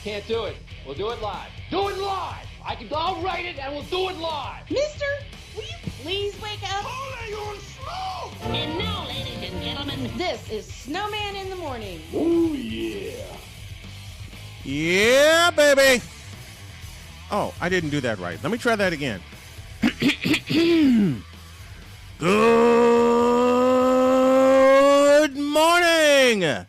can't do it. We'll do it live. Do it live! I'll write it and we'll do it live! Mister, will you please wake up? Holy on smoke! And now, ladies and gentlemen, This is Snowman in the Morning. Oh, yeah. Yeah, baby. Oh, I didn't do that right. Let me try that again. Good morning.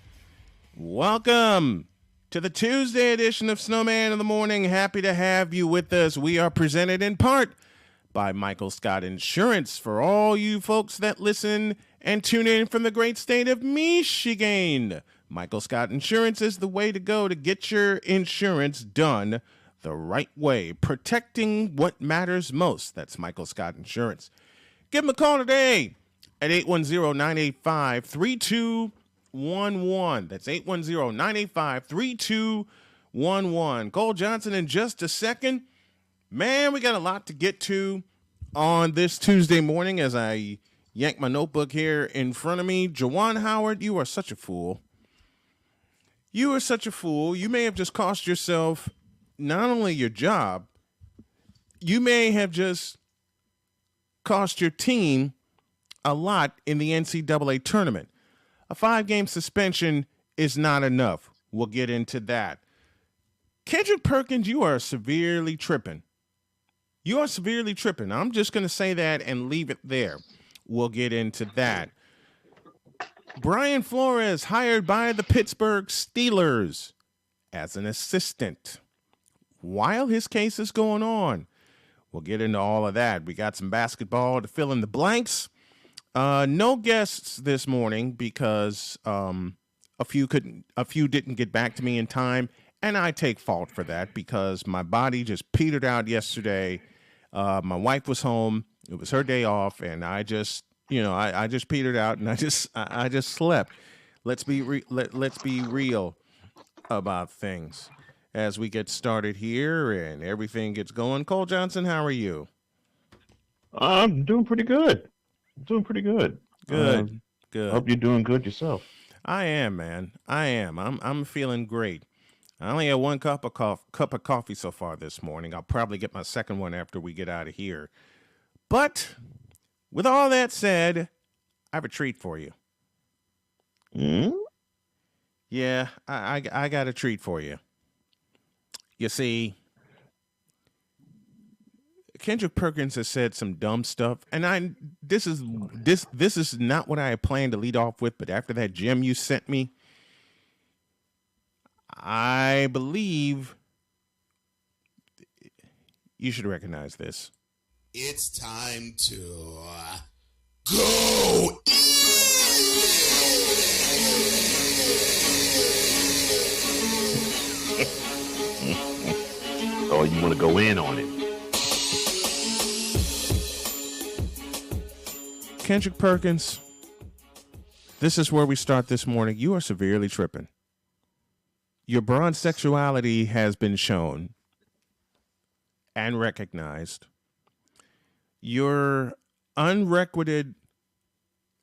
Welcome to the Tuesday edition of Snowman in the Morning. Happy to have you with us. We are presented in part by Michael Scott Insurance for all you folks that listen and tune in from the great state of Michigan. Michael Scott Insurance is the way to go to get your insurance done the right way, protecting what matters most. That's Michael Scott Insurance. Give them a call today at 810-985-3211. That's 810-985-3211. Cole Johnson in just a second. Man, we got a lot to get to on this Tuesday morning as I yank my notebook here in front of me. Juwan Howard, you are such a fool. You are such a fool. You may have just cost yourself not only your job, you may have just cost your team a lot in the NCAA tournament. A 5-game suspension is not enough. We'll get into that. Kendrick Perkins, you are severely tripping. You are severely tripping. I'm just going to say that and leave it there. We'll get into that. Brian Flores hired by the Pittsburgh Steelers as an assistant while his case is going on. We'll get into all of that. We got some basketball to fill in the blanks. No guests this morning because a few didn't get back to me in time, and I take fault for that because my body just petered out yesterday. My wife was home; it was her day off, and I just petered out, and I just slept. Let's be real about things as we get started here and everything gets going. Cole Johnson, how are you? I'm doing pretty good. Good. Hope you're doing good yourself. I am, man. I am. I'm feeling great. I only had one cup of coffee so far this morning. I'll probably get my second one after we get out of here. But with all that said, I have a treat for you. Yeah, I got a treat for you. You see, Kendrick Perkins has said some dumb stuff, and this is not what I had planned to lead off with, but after that gem you sent me, I believe you should recognize this. It's time to go Oh, you want to go in on it? Kendrick Perkins, this is where we start this morning. You are severely tripping. Your bronze sexuality has been shown and recognized. Your unrequited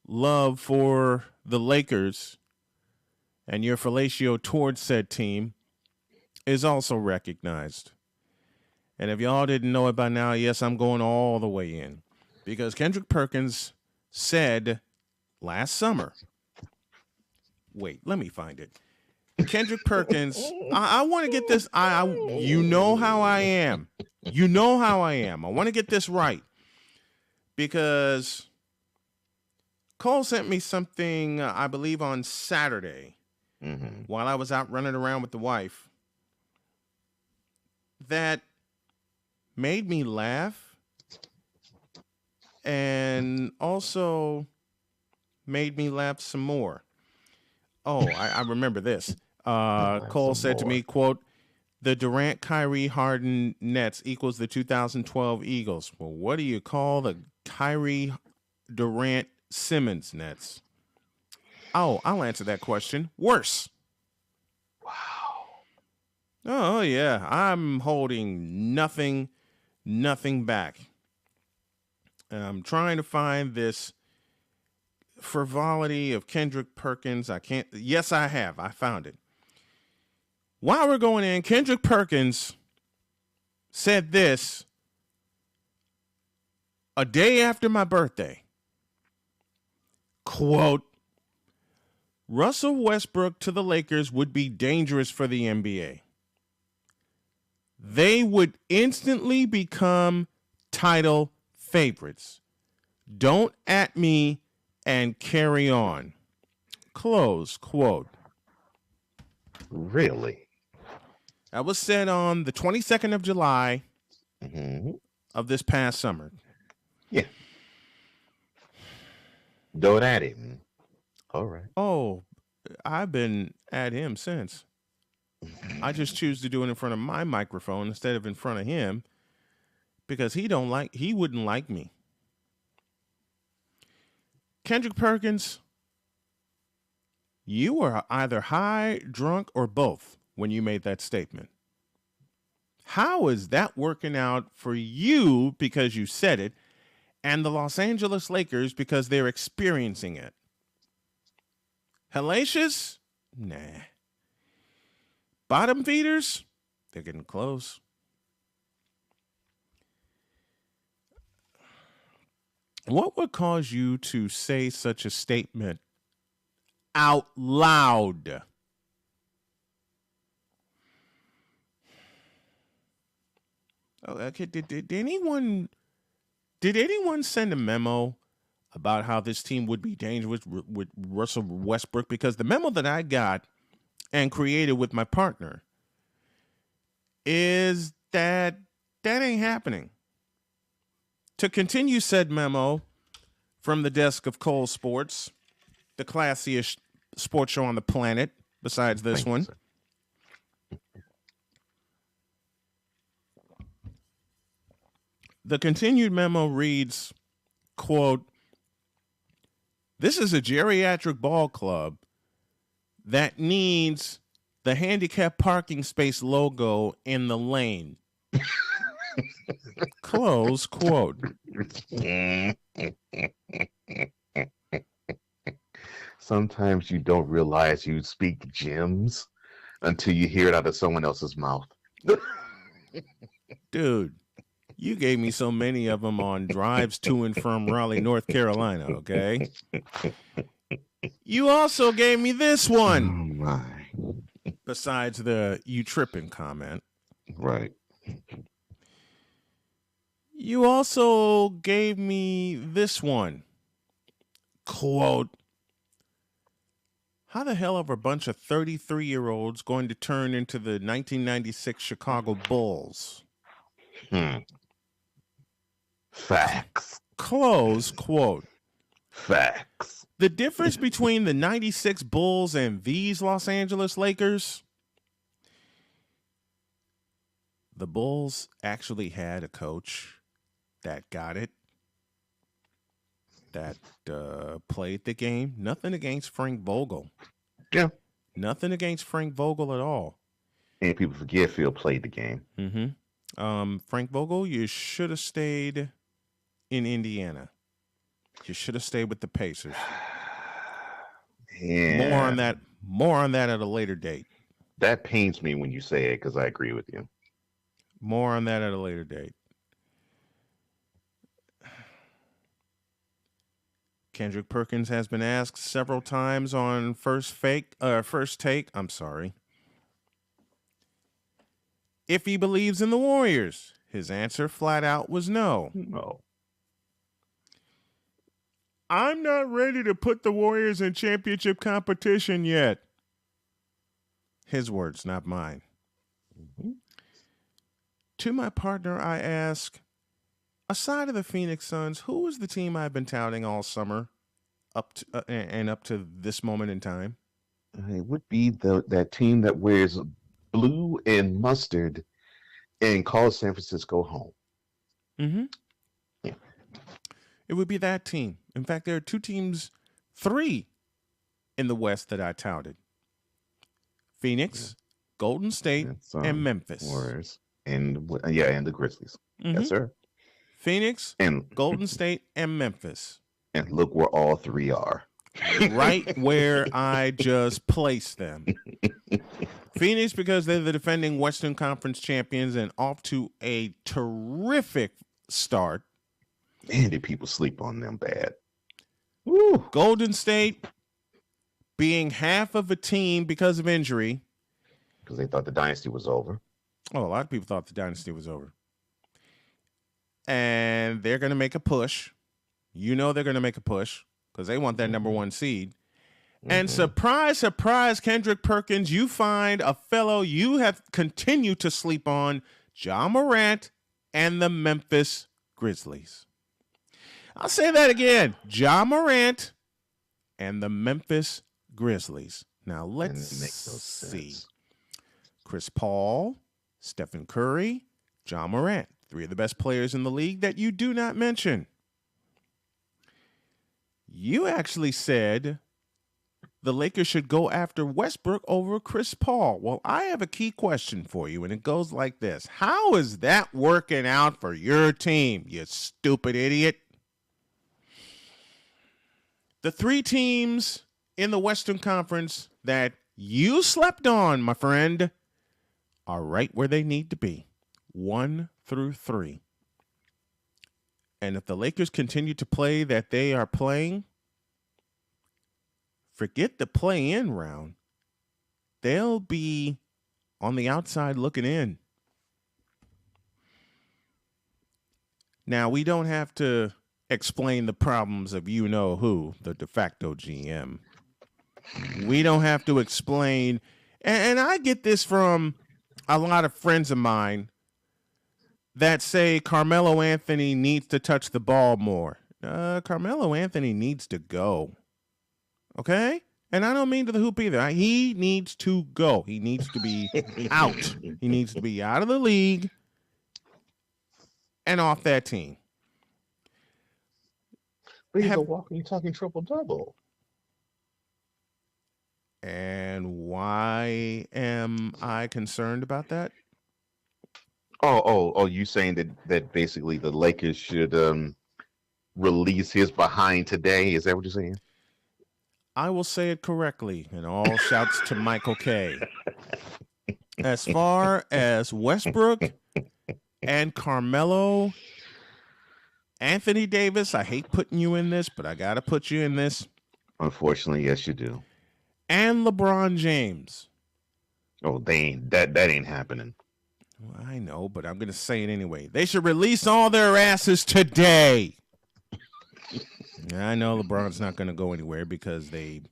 love for the Lakers and your fellatio towards said team is also recognized. And if y'all didn't know it by now, yes, I'm going all the way in. Because Kendrick Perkins said last summer, wait, let me find it. Kendrick Perkins, I want to get this. You know how I am. You know how I am. I want to get this right. Because Cole sent me something, I believe, on Saturday while I was out running around with the wife that made me laugh and also made me laugh some more. Oh, I remember this. Cole said to me, quote, "The Durant, Kyrie, Harden Nets equals the 2012 Eagles." Well, what do you call the Kyrie, Durant, Simmons Nets? Oh, I'll answer that question. Worse. Wow. Oh, yeah. I'm holding nothing back. I'm trying to find this frivolity of Kendrick Perkins. I can't. Yes, I have. I found it. While we're going in, Kendrick Perkins said this a day after my birthday. Quote, Russell Westbrook to the Lakers would be dangerous for the NBA. They would instantly become title favorites. Don't at me and carry on. Close quote. Really? That was said on the 22nd of July of this past summer. Yeah. Go at him. All right. Oh, I've been at him since. I just choose to do it in front of my microphone instead of in front of him because he wouldn't like me. Kendrick Perkins, you were either high, drunk, or both when you made that statement. How is that working out for you because you said it and the Los Angeles Lakers because they're experiencing it? Hellacious? Nah. Bottom feeders? They're getting close. What would cause you to say such a statement out loud? Oh, okay. Did anyone send a memo about how this team would be dangerous with Russell Westbrook? Because the memo that I got and created with my partner is that ain't happening. To continue said memo from the desk of Cole Sports, the classiest sports show on the planet, besides this one. The continued memo reads, quote, this is a geriatric ball club that needs the handicap parking space logo in the lane. Close quote. Sometimes you don't realize you speak gems until you hear it out of someone else's mouth. Dude, you gave me so many of them on drives to and from Raleigh, North Carolina, okay? You also gave me this one. Oh, my. Besides the you tripping comment. Right. You also gave me this one. Quote, how the hell are a bunch of 33-year-olds going to turn into the 1996 Chicago Bulls? Facts. Close quote. Facts. The difference between the 96 Bulls and these Los Angeles Lakers, the Bulls actually had a coach that got it, that played the game. Nothing against Frank Vogel. Yeah. Nothing against Frank Vogel at all. And people forget Phil played the game. Mm-hmm. Frank Vogel, you should have stayed in Indiana. You should have stayed with the Pacers. Yeah. More on that at a later date. That pains me when you say it because I agree with you. More on that at a later date. Kendrick Perkins has been asked several times on First Take. I'm sorry. If he believes in the Warriors, his answer flat out was no. No. I'm not ready to put the Warriors in championship competition yet. His words, not mine. Mm-hmm. To my partner, I ask, aside of the Phoenix Suns, who is the team I've been touting all summer up to this moment in time? It would be that team that wears blue and mustard and calls San Francisco home. Mm-hmm. Yeah. It would be that team. In fact, there are three in the West that I touted. Phoenix, Golden State, and Memphis. Warriors. And the Grizzlies. Mm-hmm. Yes, sir. Phoenix, and Golden State, and Memphis. And look where all three are. Right where I just placed them. Phoenix because they're the defending Western Conference champions and off to a terrific start. Man, did people sleep on them bad. Woo. Golden State being half of a team because of injury. Because they thought the dynasty was over. Oh, a lot of people thought the dynasty was over. And they're going to make a push. You know they're going to make a push because they want that number one seed. And surprise, surprise, Kendrick Perkins, you find a fellow you have continued to sleep on, Ja Morant and the Memphis Grizzlies. I'll say that again. Ja Morant and the Memphis Grizzlies. Now let's see. Chris Paul, Stephen Curry, Ja Morant. 3 of the best players in the league that you do not mention. You actually said the Lakers should go after Westbrook over Chris Paul. Well, I have a key question for you, and it goes like this. How is that working out for your team, you stupid idiot? The 3 teams in the Western Conference that you slept on, my friend, are right where they need to be, 1 through 3. And if the Lakers continue to play that they are playing, forget the play-in round. They'll be on the outside looking in. Now, we don't have to explain the problems of you-know-who, the de facto GM. We don't have to explain, and I get this from a lot of friends of mine that say Carmelo Anthony needs to touch the ball more. Carmelo Anthony needs to go. Okay? And I don't mean to the hoop either. He needs to go. He needs to be out. He needs to be out of the league and off that team. But he's a walking, talking triple-double. And why am I concerned about that? Oh! You saying that basically the Lakers should release his behind today? Is that what you're saying? I will say it correctly, and all shouts to Michael K. As far as Westbrook and Carmelo, Anthony Davis, I hate putting you in this, but I got to put you in this. Unfortunately, yes, you do. And LeBron James. Oh, that ain't happening. Well, I know, but I'm going to say it anyway. They should release all their asses today. I know LeBron's not going to go anywhere because they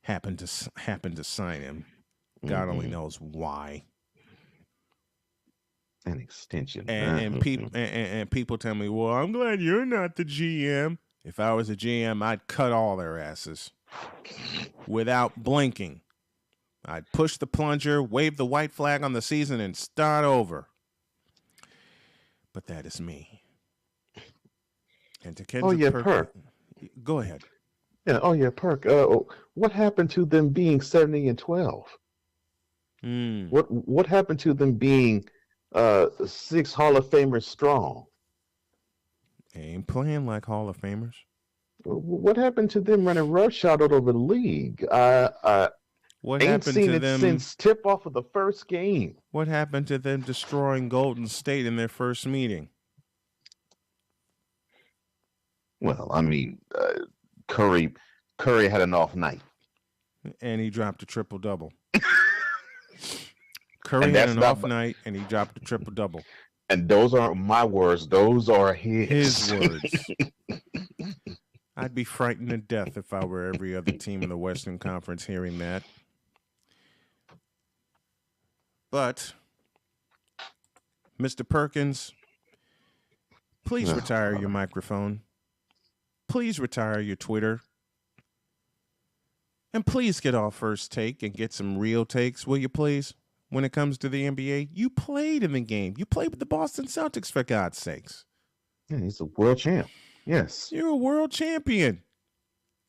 happen to sign him. God only knows why. An extension. And people tell me, well, I'm glad you're not the GM. If I was a GM, I'd cut all their asses without blinking. I'd push the plunger, wave the white flag on the season, and start over. But that is me. And to Kendrick Perk. Go ahead. Yeah, Perk. What happened to them being 70-12? What happened to them being 6 Hall of Famers strong? They ain't playing like Hall of Famers. What happened to them running roughshod all over the league? What ain't happened seen to it them since tip off of the first game? What happened to them destroying Golden State in their first meeting? Well, I mean, Curry had an off night, and he dropped a triple-double. Curry had an off night, and he dropped a triple-double. And those aren't my words; those are his words. I'd be frightened to death if I were every other team in the Western Conference hearing that. But, Mr. Perkins, please retire your microphone. Please retire your Twitter. And please get off First Take and get some real takes, will you please? When it comes to the NBA, you played in the game. You played with the Boston Celtics, for God's sakes. Yeah, he's a world champ. Yes. You're a world champion.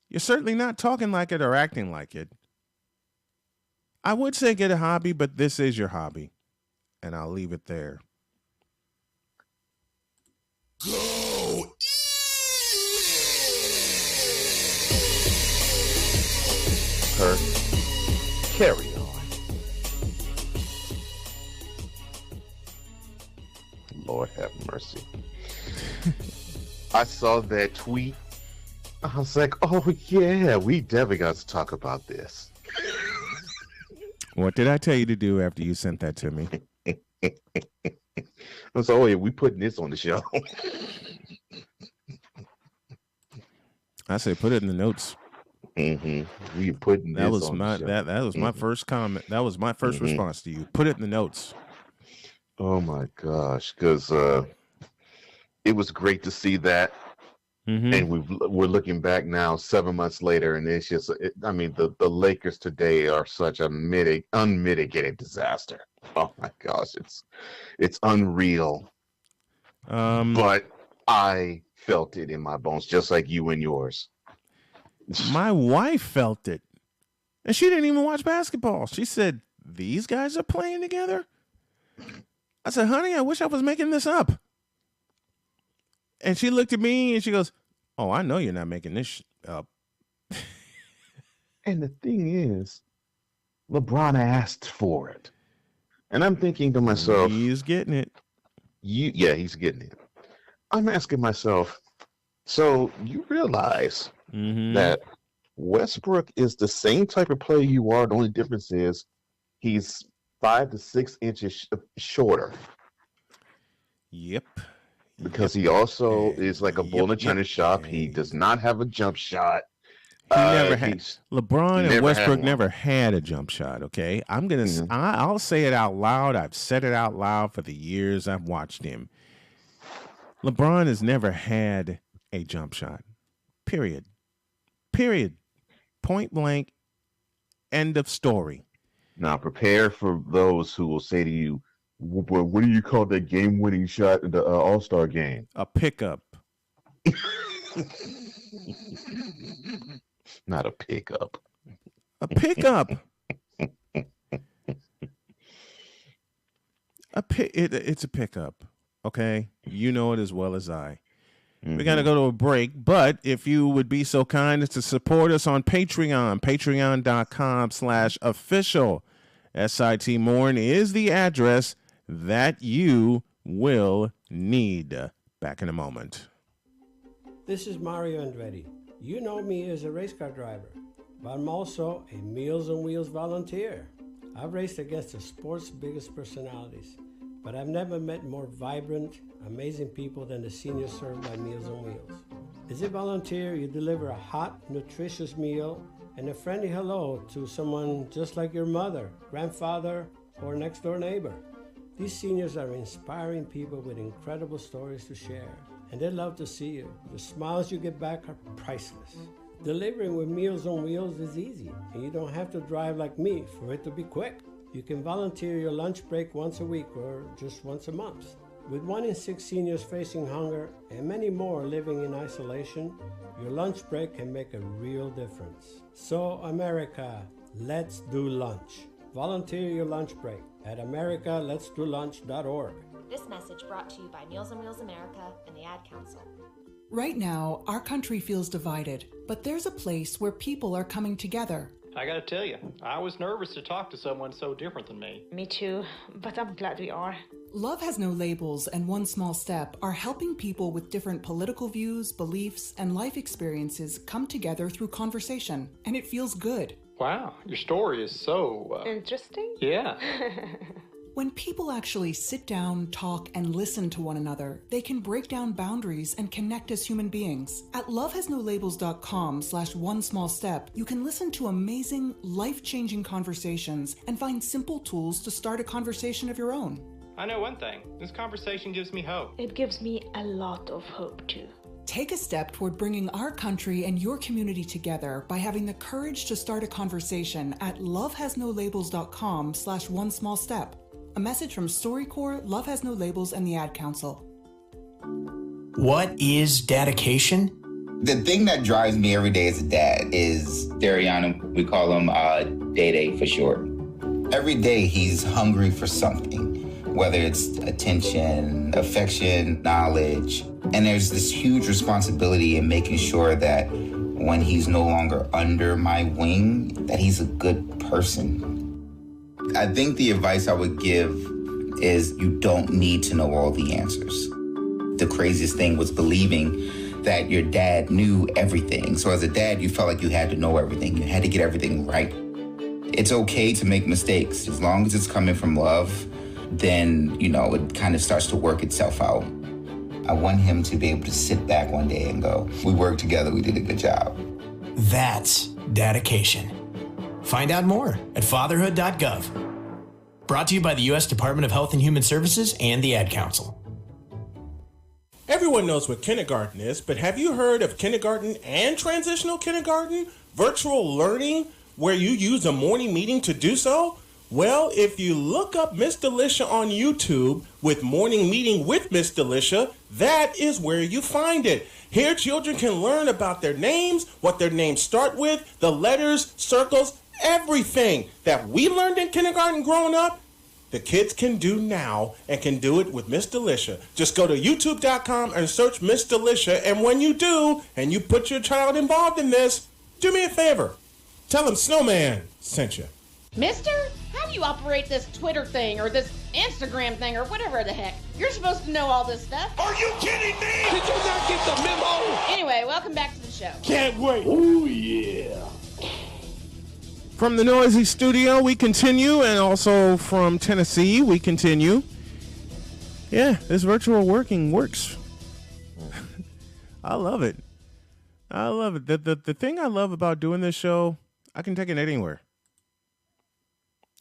You're certainly not talking like it or acting like it. I would say get a hobby, but this is your hobby. And I'll leave it there. Go! Her. Carry on. Lord have mercy. I saw that tweet. I was like, oh, yeah, we definitely got to talk about this. What did I tell you to do after you sent that to me? I was like, oh, yeah, we putting this on the show. I said, put it in the notes. Mm-hmm. We putting that this was on my the show. that was my first comment. That was my first response to you. Put it in the notes. Oh my gosh, because it was great to see that, and we're looking back now 7 months later, and it's just, the Lakers today are such a unmitigated disaster. Oh my gosh, it's unreal. But I felt it in my bones, just like you and yours. My wife felt it, and she didn't even watch basketball. She said, "These guys are playing together." I said, honey, I wish I was making this up. And she looked at me and she goes, oh, I know you're not making this up. And the thing is, LeBron asked for it. And I'm thinking to myself, he's getting it. Yeah, he's getting it. I'm asking myself, so you realize that Westbrook is the same type of player you are. The only difference is he's 5 to 6 inches shorter. Yep. Because he also is like a bull in a china shop. He does not have a jump shot. He never had. LeBron and Westbrook never had a jump shot. Okay, I'll say it out loud. I've said it out loud for the years I've watched him. LeBron has never had a jump shot. Period. Point blank. End of story. Now, prepare for those who will say to you, what do you call that game-winning shot in the All-Star game? A pickup. Not a pickup. A pickup. It's a pickup, okay? You know it as well as I. We got to go to a break, but if you would be so kind as to support us on Patreon, patreon.com/official. SIT Morn is the address that you will need. Back in a moment. This is Mario Andretti. You know me as a race car driver, but I'm also a Meals on Wheels volunteer. I've raced against the sport's biggest personalities, but I've never met more vibrant, amazing people than the seniors served by Meals on Wheels. As a volunteer, you deliver a hot, nutritious meal and a friendly hello to someone just like your mother, grandfather, or next door neighbor. These seniors are inspiring people with incredible stories to share, and they love to see you. The smiles you get back are priceless. Delivering with Meals on Wheels is easy, and you don't have to drive like me for it to be quick. You can volunteer your lunch break once a week or just once a month. With 1 in 6 seniors facing hunger and many more living in isolation, your lunch break can make a real difference. So, America, let's do lunch. Volunteer your lunch break at americaletsdolunch.org. This message brought to you by Meals on Wheels America and the Ad Council. Right now, our country feels divided, but there's a place where people are coming together. I gotta tell you, I was nervous to talk to someone so different than me. Me too, but I'm glad we are. Love Has No Labels and One Small Step are helping people with different political views, beliefs, and life experiences come together through conversation, and it feels good. Wow, your story is so... interesting? Yeah. When people actually sit down, talk, and listen to one another, they can break down boundaries and connect as human beings. At lovehasnolabels.com/onesmallstep, you can listen to amazing, life-changing conversations and find simple tools to start a conversation of your own. I know one thing. This conversation gives me hope. It gives me a lot of hope, too. Take a step toward bringing our country and your community together by having the courage to start a conversation at lovehasnolabels.com/onesmallstep. A message from StoryCorps, Love Has No Labels, and the Ad Council. What is dedication? The thing that drives me every day as a dad is Dariana. We call him Day-Day for short. Every day he's hungry for something, whether it's attention, affection, knowledge. And there's this huge responsibility in making sure that when he's no longer under my wing, that he's a good person. I think the advice I would give is you don't need to know all the answers. The craziest thing was believing that your dad knew everything. So as a dad, you felt like you had to know everything. You had to get everything right. It's okay to make mistakes. As long as it's coming from love, then, it kind of starts to work itself out. I want him to be able to sit back one day and go, we worked together, we did a good job. That's dedication. Find out more at fatherhood.gov. Brought to you by the U.S. Department of Health and Human Services and the Ad Council. Everyone knows what kindergarten is, but have you heard of kindergarten and transitional kindergarten? Virtual learning where you use a morning meeting to do so? Well, if you look up Miss Delicia on YouTube with Morning Meeting with Miss Delicia, that is where you find it. Here, children can learn about their names, what their names start with, the letters, circles, everything that we learned in kindergarten growing up. The kids can do now and can do it with Miss Delicia. Just go to youtube.com and search Miss Delicia, and when you do, and you put your child involved in this, do me a favor. Tell them Snowman sent you. Mister, how do you operate this Twitter thing or this Instagram thing or whatever the heck? You're supposed to know all this stuff. Are you kidding me? Did you not get the memo? Anyway, welcome back to the show. Can't wait. Oh, yeah. From the noisy studio, we continue, and also from Tennessee, we continue. Yeah, this virtual working works. I love it. I love it. The thing I love about doing this show, I can take it anywhere.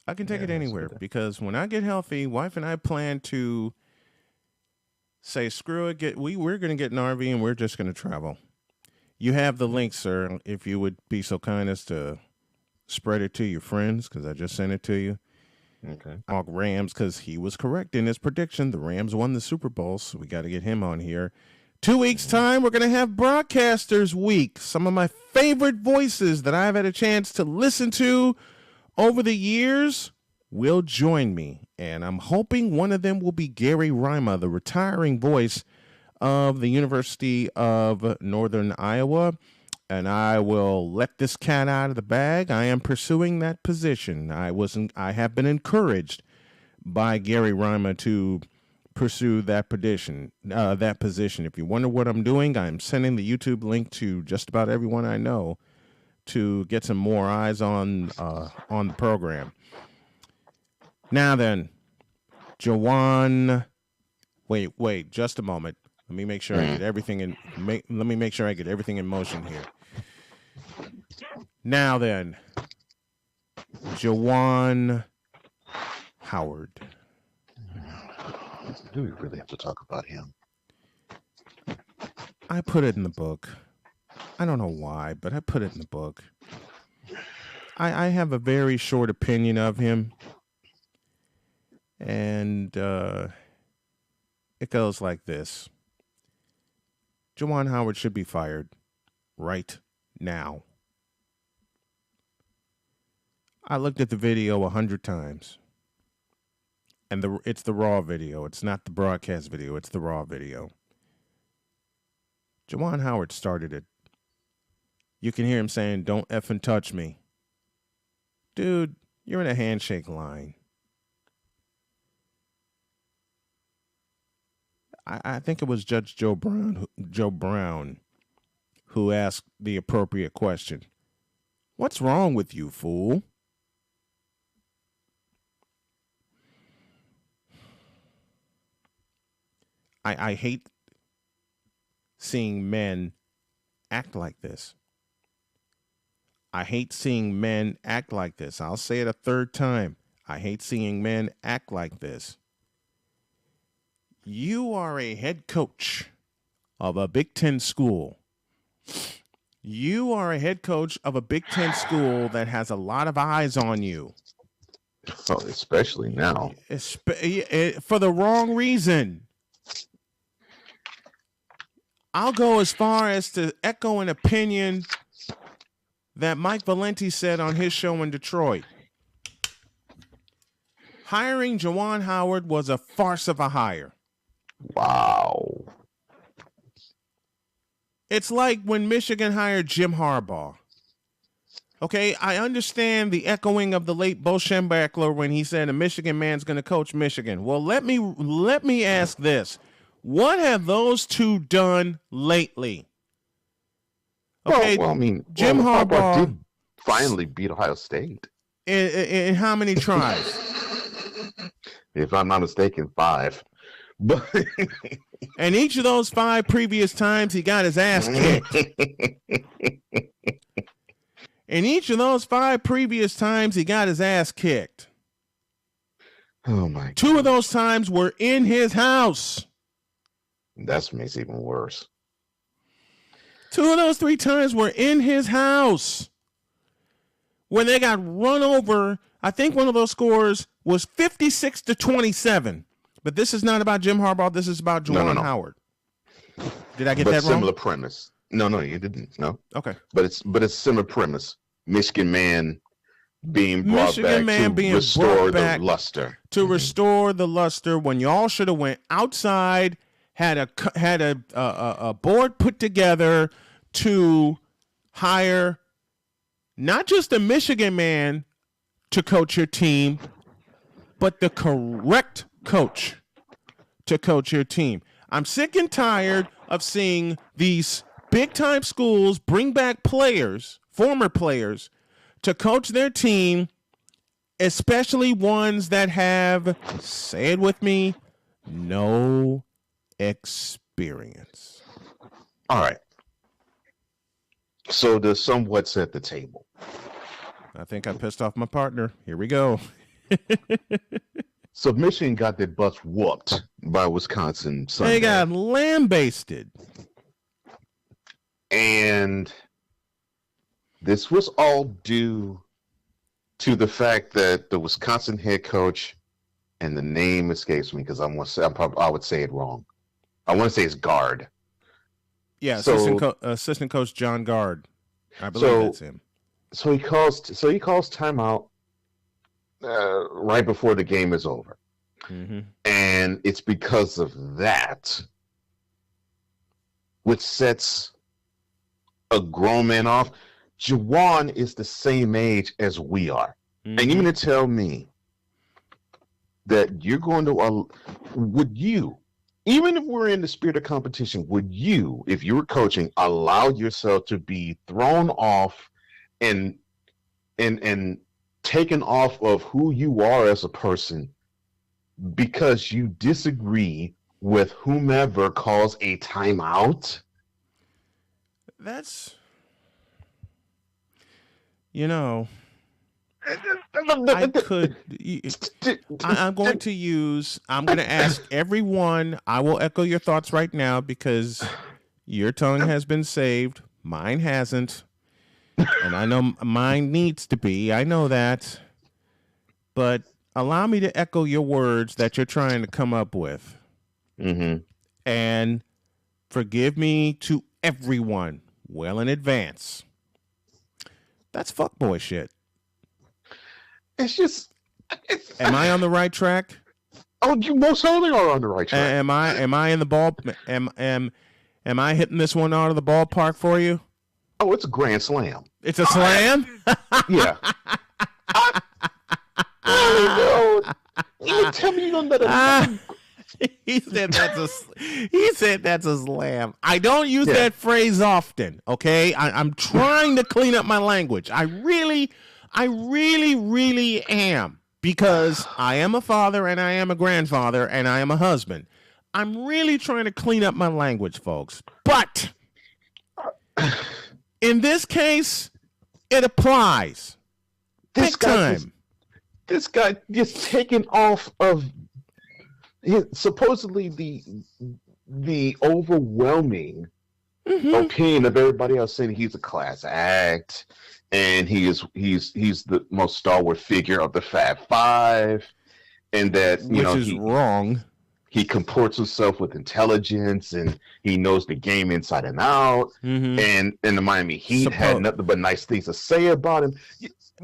I can take it anywhere because when I get healthy, wife and I plan to say, screw it, we're going to get an RV and we're just going to travel. You have the link, sir, if you would be so kind as to spread it to your friends, because I just sent it to you. Okay. Talk Rams, because he was correct in his prediction. The Rams won the Super Bowl, so we got to get him on here. 2 weeks' time, we're going to have Broadcasters Week. Some of my favorite voices that I've had a chance to listen to over the years will join me, and I'm hoping one of them will be Gary Rima, the retiring voice of the University of Northern Iowa, and I will let this cat out of the bag. I am pursuing that position. I have been encouraged by Gary Rima to pursue that position. If you wonder what I'm doing, I'm sending the YouTube link to just about everyone I know to get some more eyes on the program. Now then, Juwan, wait, just a moment. Let me make sure I get everything in. Let me make sure I get everything in motion here. Now then, Juwan Howard. Do we really have to talk about him? I put it in the book. I don't know why, but I put it in the book. I have a very short opinion of him. And it goes like this. Juwan Howard should be fired right now. I looked at the video 100 times. And it's the raw video. It's not the broadcast video. It's the raw video. Juwan Howard started it. You can hear him saying, "Don't effing touch me." Dude, you're in a handshake line. I think it was Judge Joe Brown who asked the appropriate question. What's wrong with you, fool? I hate seeing men act like this. I hate seeing men act like this. I'll say it a third time. I hate seeing men act like this. You are a head coach of a Big Ten school. You are a head coach of a Big Ten school that has a lot of eyes on you. Oh, especially now. For the wrong reason. I'll go as far as to echo an opinion that Mike Valenti said on his show in Detroit. Hiring Juwan Howard was a farce of a hire. Wow. It's like when Michigan hired Jim Harbaugh. Okay, I understand the echoing of the late Bo Schembechler when he said a Michigan man's going to coach Michigan. Well, let me ask this. What have those two done lately? Okay, well I mean, Jim Harbaugh did finally beat Ohio State. In how many tries? If I'm not mistaken, 5. But and each of those 5 previous times, he got his ass kicked. In each of those 5 previous times, he got his ass kicked. Oh, my God. 2 of those times were in his house. That makes it even worse. 2 of those 3 times were in his house. When they got run over, I think one of those scores was 56-27. But this is not about Jim Harbaugh. This is about Juwan Howard. Did I get that wrong? Similar premise. No, you didn't. No. Okay. But it's similar premise. Michigan man being brought back to restore the luster. To restore the luster when y'all should have went outside, had a board put together to hire not just a Michigan man to coach your team, but the correct coach to coach your team. I'm sick and tired of seeing these big-time schools bring back players, former players, to coach their team, especially ones that have, say it with me, no experience. All right. So to somewhat set the table. I think I pissed off my partner. Here we go. So Michigan got their butts whooped by Wisconsin Sunday. They got lambasted. And this was all due to the fact that the Wisconsin head coach, and the name escapes me because I would say it wrong. I want to say it's Gard. Yeah, assistant coach John Gard. I believe that's him. So he calls timeout right before the game is over. Mm-hmm. And it's because of that, which sets a grown man off. Juwan is the same age as we are. Mm-hmm. And you're going to tell me that you're going to, would you, even if we're in the spirit of competition, would you, if you were coaching, allow yourself to be thrown off and taken off of who you are as a person because you disagree with whomever calls a timeout? That's, I'm going to ask everyone, I will echo your thoughts right now because your tongue has been saved. Mine hasn't. And I know mine needs to be. I know that. But allow me to echo your words that you're trying to come up with. Mm-hmm. And forgive me to everyone well in advance. That's fuckboy shit. It's just. Am I on the right track? Oh, you most certainly are on the right track. Am I in the ball? Am I hitting this one out of the ballpark for you? Oh, it's a grand slam. It's a slam? Yeah. Oh, no. You tell me you don't let it. He said that's a slam. I don't use that phrase often, okay? I'm trying to clean up my language. I really am, because I am a father and I am a grandfather and I am a husband. I'm really trying to clean up my language, folks. But in this case, it applies. Big time. This guy gets taken off of supposedly the overwhelming opinion of everybody else saying he's a class act and he's the most stalwart figure of the Fab Five, and that which is wrong. He comports himself with intelligence and he knows the game inside and out. Mm-hmm. And the Miami Heat had nothing but nice things to say about him.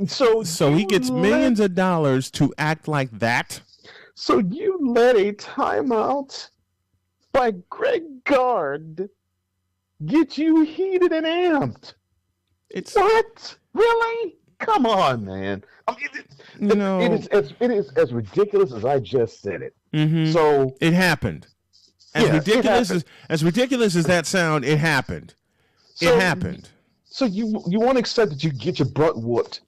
So he gets millions of dollars to act like that. So you let a timeout by Greg Gard get you heated and amped. It's what? Really? Come on, man. I mean, it is as ridiculous as I just said it. Mm-hmm. So it happened. As ridiculous as that sound, it happened. It happened. So you want to accept that you get your butt whooped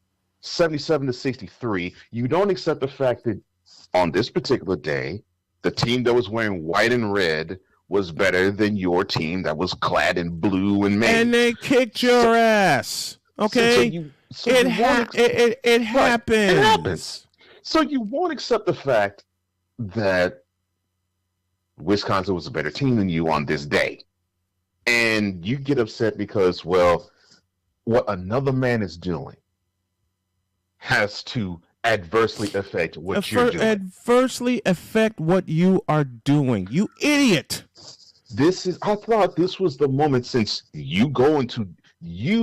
77-63. You don't accept the fact that on this particular day, the team that was wearing white and red was better than your team that was clad in blue and maize. And they kicked your ass. Okay? It happens. It happens. So you won't accept the fact that Wisconsin was a better team than you on this day. And you get upset because, well, what another man is doing has to adversely affect what you're doing. Adversely affect what you are doing. You idiot. I thought this was the moment, since you,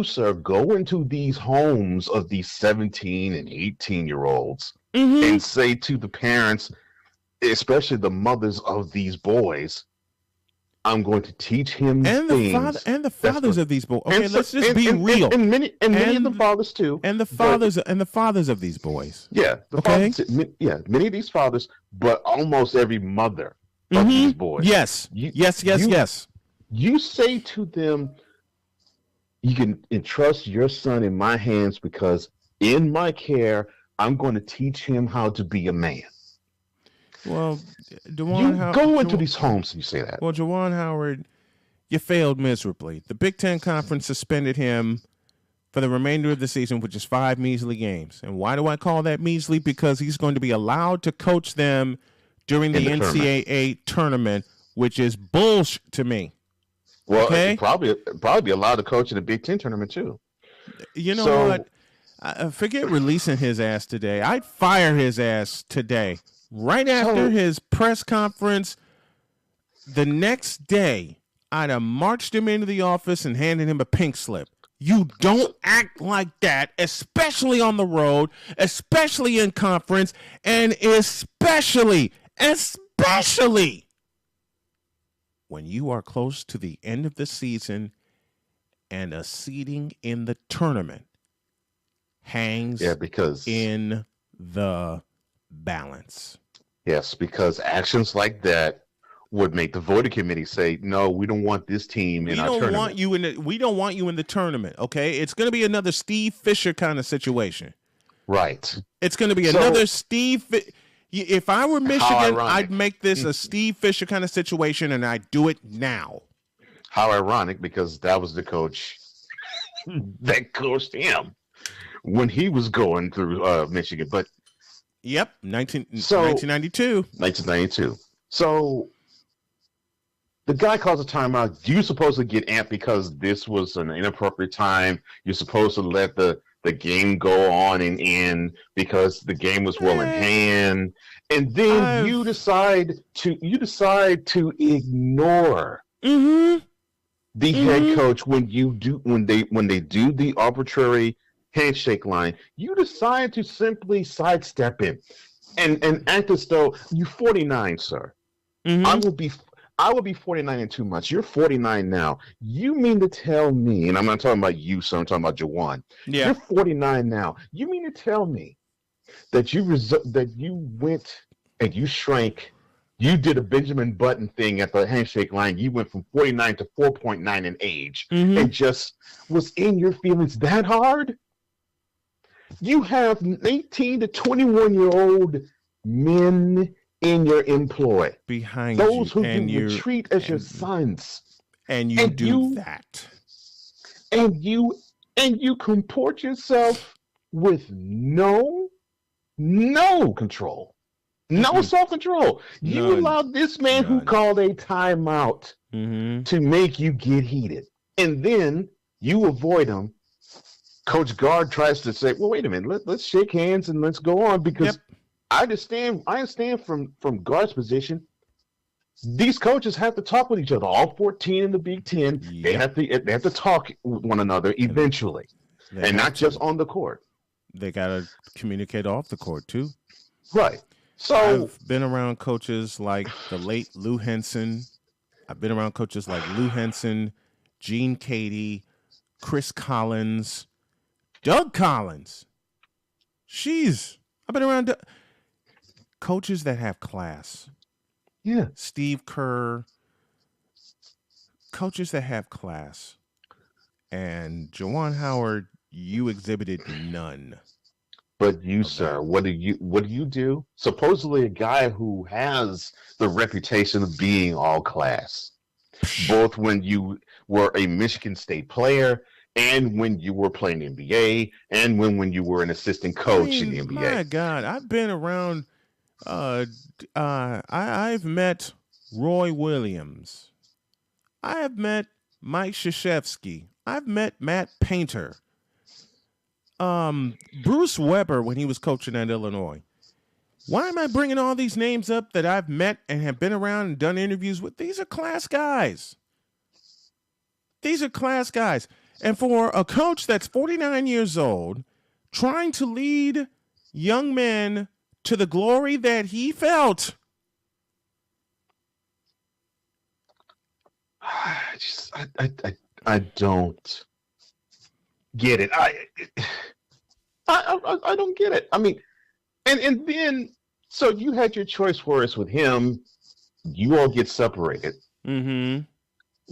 sir, go into these homes of these 17 and 18-year-olds and say to the parents, especially the mothers of these boys, I'm going to teach him things. The fathers of these boys. Okay, let's just be real. And many of the fathers too. And the fathers of these boys. Yeah. Fathers, many of these fathers, but almost every mother of these boys. Yes. Yes. You say to them, you can entrust your son in my hands because in my care, I'm going to teach him how to be a man. Well, go into these homes and you say that. Well, Juwan Howard, you failed miserably. The Big Ten Conference suspended him for the remainder of the season, which is 5 measly games. And why do I call that measly? Because he's going to be allowed to coach them during the NCAA tournament, which is bullshit to me. Well, probably be allowed to coach in the Big Ten tournament too. You know what? Forget releasing his ass today. I'd fire his ass today. Right after his press conference, the next day, I'd have marched him into the office and handed him a pink slip. You don't act like that, especially on the road, especially in conference, and especially when you are close to the end of the season and a seeding in the tournament hangs in the balance. Yes, because actions like that would make the voting committee say, "No, we don't want this team in our tournament. We don't want you in the tournament." Okay, it's going to be another Steve Fisher kind of situation. Right. It's going to be another Steve. If I were Michigan, I'd make this a Steve Fisher kind of situation, and I'd do it now. How ironic, because that was the coach that coached him when he was going through Michigan, but. Yep, 1992. 1992. So the guy calls a timeout. You're supposed to get amped because this was an inappropriate time. You're supposed to let the game go on and end because the game was well in hand. And then you decide to ignore the head coach when they do the arbitrary handshake line. You decide to simply sidestep him and act as though you're 49, sir. I will be 49 in 2 months. You're 49 now. You mean to tell me, and I'm not talking about you, so I'm talking about Juwan. Yeah. You're 49 now. You mean to tell me that you went and you shrank, you did a Benjamin Button thing at the handshake line. You went from 49 to 4.9 in age and just was in your feelings that hard? You have 18 to 21-year-old men in your employ. Behind those you. Those who you treat as your sons. And you do that. And you comport yourself with no control. No self-control. You allowed this man who called a timeout to make you get heated. And then you avoid him. Coach Gard tries to say, well, wait a minute, let's shake hands and let's go on, because I understand from Gard's position, these coaches have to talk with each other. All 14 in the Big Ten, they have to talk with one another eventually, and not just on the court. They got to communicate off the court too. Right. So I've been around coaches like the late Lou Henson. I've been around coaches like Lou Henson, Gene Cady, Chris Collins, Doug Collins. I've been around coaches that have class. Yeah. Steve Kerr. Coaches that have class. And Juwan Howard, you exhibited none. But you, sir, what do you do? Supposedly a guy who has the reputation of being all class, both when you were a Michigan State player and when you were playing NBA and when you were an assistant coach in the NBA. My God, I've been around. I've met Roy Williams. I have met Mike Krzyzewski. I've met Matt Painter. Bruce Weber when he was coaching at Illinois. Why am I bringing all these names up that I've met and have been around and done interviews with? These are class guys. And for a coach that's 49 years old, trying to lead young men to the glory that he felt. I don't get it. I don't get it. I mean, and then so you had your choice for us with him. You all get separated. Mm-hmm.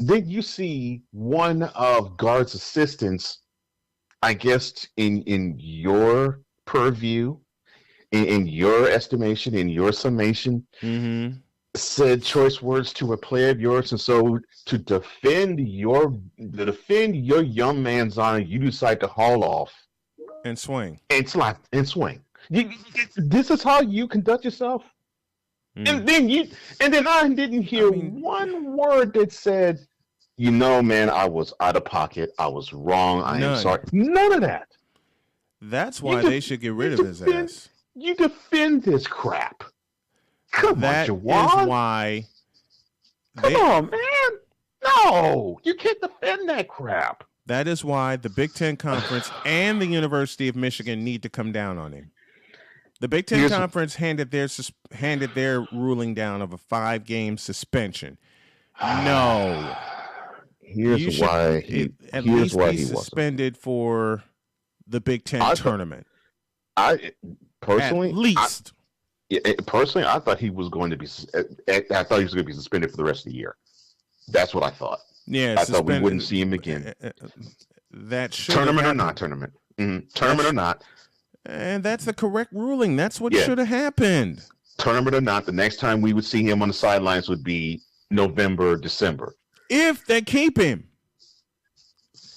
Then you see one of Guard's assistants, I guess, in your purview, in your estimation, in your summation, said choice words to a player of yours, and so to defend your young man's honor, you decide to haul off and swing and slap and swing. This is how you conduct yourself. And then I didn't hear one word that said, you know, man, I was out of pocket. I was wrong. I am sorry. None of that. That's why they should get rid of his ass. You defend this crap. Come on, Juwan. That is why. Come on, man. No, you can't defend that crap. That is why the Big Ten Conference and the University of Michigan need to come down on him. The Big Ten Conference handed their ruling down of a 5-game suspension. No. Here's why he wasn't suspended for the Big Ten tournament. I personally, at least. I thought he was going to be. I thought he was going to be suspended for the rest of the year. That's what I thought. Yeah, I thought we wouldn't see him again. That should tournament or not tournament. Tournament or not. And that's the correct ruling. That's what should have happened. Tournament or not, the next time we would see him on the sidelines would be November, December. If they keep him.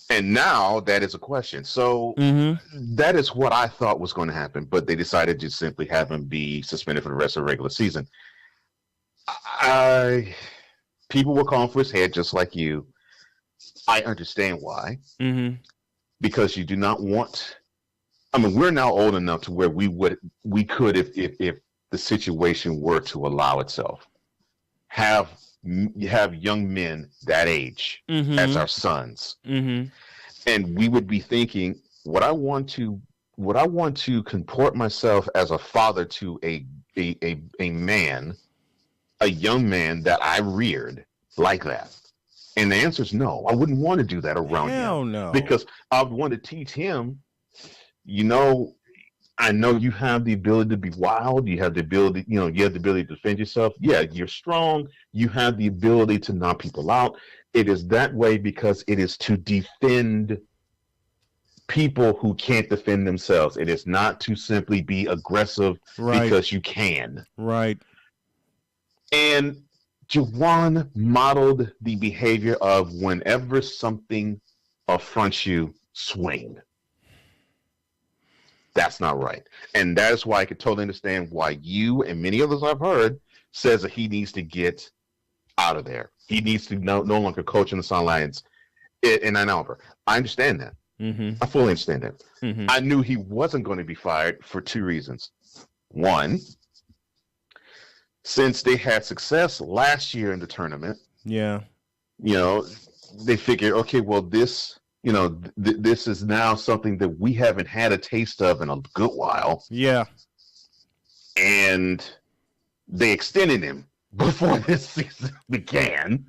And now that is a question. So that is what I thought was going to happen, but they decided to simply have him be suspended for the rest of the regular season. People were calling for his head just like you. I understand why. Because you do not want. I mean, we're now old enough to where we could, if the situation were to allow itself, have young men that age as our sons, and we would be thinking, would I want to comport myself as a father to a man, a young man that I reared like that? And the answer is no. I wouldn't want to do that around him. No. Because I would want to teach him, you know, I know you have the ability to be wild. You have the ability, you have the ability to defend yourself. Yeah, you're strong. You have the ability to knock people out. It is that way because it is to defend people who can't defend themselves. It is not to simply be aggressive because you can. Right. And Juwan modeled the behavior of whenever something affronts you, swing. That's not right. And that is why I could totally understand why you and many others I've heard says that he needs to get out of there. He needs to no longer coach in the sidelines in Ann Arbor. I understand that. I fully understand that. I knew he wasn't going to be fired for 2 reasons. One, since they had success last year in the tournament, they figured, okay, well, this is now something that we haven't had a taste of in a good while. Yeah. And they extended him before this season began.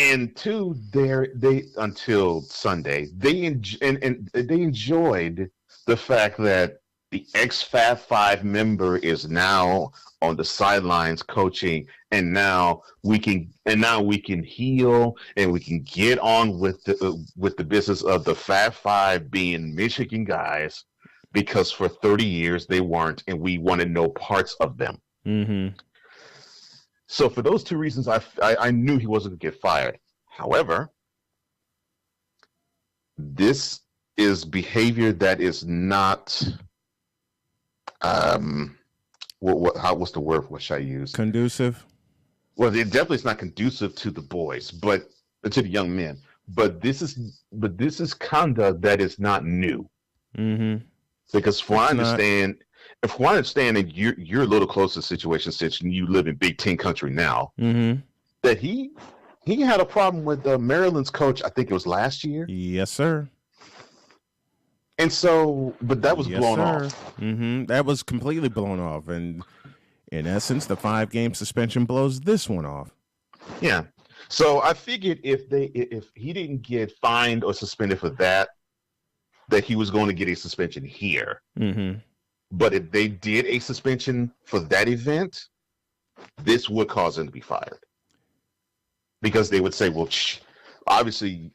And two, they until Sunday, they enjoyed the fact that the ex-Fab Five member is now on the sidelines coaching, and now we can heal and we can get on with the business of the Fab Five being Michigan guys, because for 30 years they weren't, and we wanted no parts of them. Mm-hmm. So for those two reasons, I knew he wasn't going to get fired. However, this is behavior that is not what's the word? What should I use? Conducive. Well, it definitely is not conducive to the boys, but to the young men. But this is conduct that is not new. Mm-hmm. Because if I understand, and you're a little closer to the situation since you live in Big Ten country now, mm-hmm. that he had a problem with Maryland's coach. I think it was last year. Yes, sir. And so, but that was blown off. Mm-hmm. That was completely blown off, and in essence, the 5-game suspension blows this one off. Yeah. So I figured if he didn't get fined or suspended for that he was going to get a suspension here. Mm-hmm. But if they did a suspension for that event, this would cause him to be fired. Because they would say, well, obviously,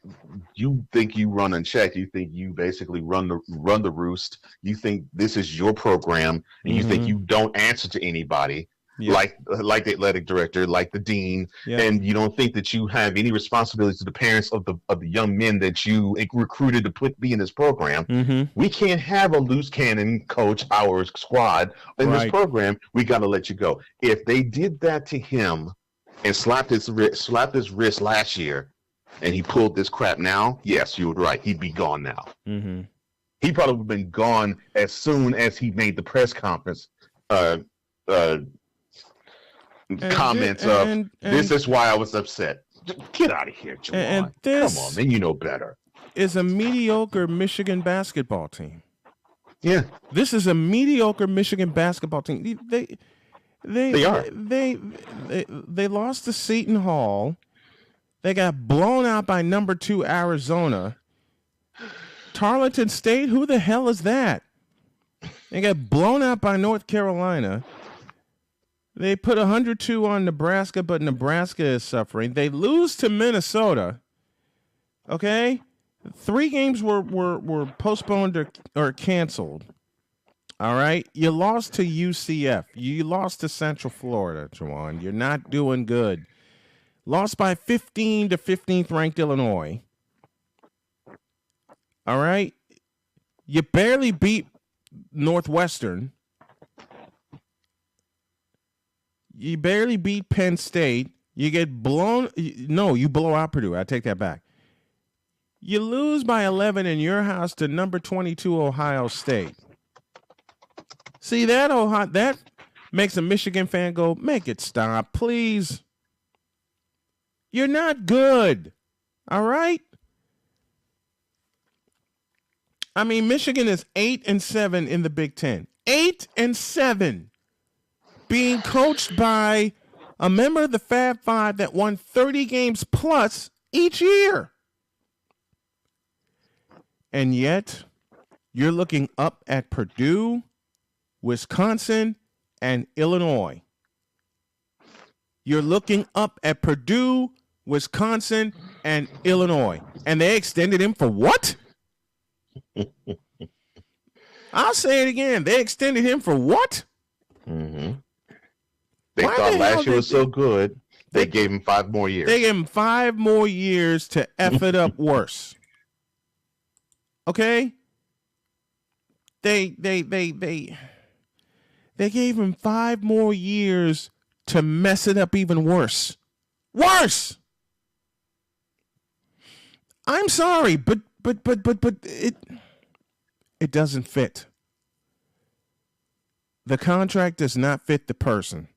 you think you run unchecked. You think you basically run the roost. You think this is your program, and you think you don't answer to anybody, like the athletic director, like the dean, and you don't think that you have any responsibility to the parents of the young men that you recruited to be in this program. Mm-hmm. We can't have a loose cannon coach our squad in this program. We got to let you go. If they did that to him and slapped his wrist last year, and he pulled this crap now, yes, you were right. He'd be gone now. Mm-hmm. He'd probably been gone as soon as he made the press conference comments of, this is why I was upset. Get out of here, Juwan. And this come on, man, you know better. Is a mediocre Michigan basketball team. Yeah. This is a mediocre Michigan basketball team. They are. They lost to Seton Hall. They got blown out by number 2 Arizona. Tarleton State, who the hell is that? They got blown out by North Carolina. They put 102 on Nebraska, but Nebraska is suffering. They lose to Minnesota. Okay? 3 games were postponed or canceled. All right? You lost to UCF. You lost to Central Florida, Juwan. You're not doing good. Lost by 15 to 15th ranked Illinois. All right? You barely beat Northwestern. You barely beat Penn State. You get blown. No, you blow out Purdue. I take that back. You lose by 11 in your house to number 22 Ohio State. See, that makes a Michigan fan go, make it stop, please. You're not good. All right? I mean, Michigan is 8-7 in the Big Ten. 8-7. Being coached by a member of the Fab Five that won 30 games plus each year. And yet, you're looking up at Purdue, Wisconsin, and Illinois. You're looking up at Purdue, Wisconsin, and Illinois. And they extended him for what? I'll say it again. They extended him for what? Mm-hmm. They thought last year was so good, they gave him 5 more years. They gave him 5 more years to F it up worse. Okay? They gave him 5 more years to mess it up even worse. Worse! I'm sorry, but it doesn't fit. The contract does not fit the person.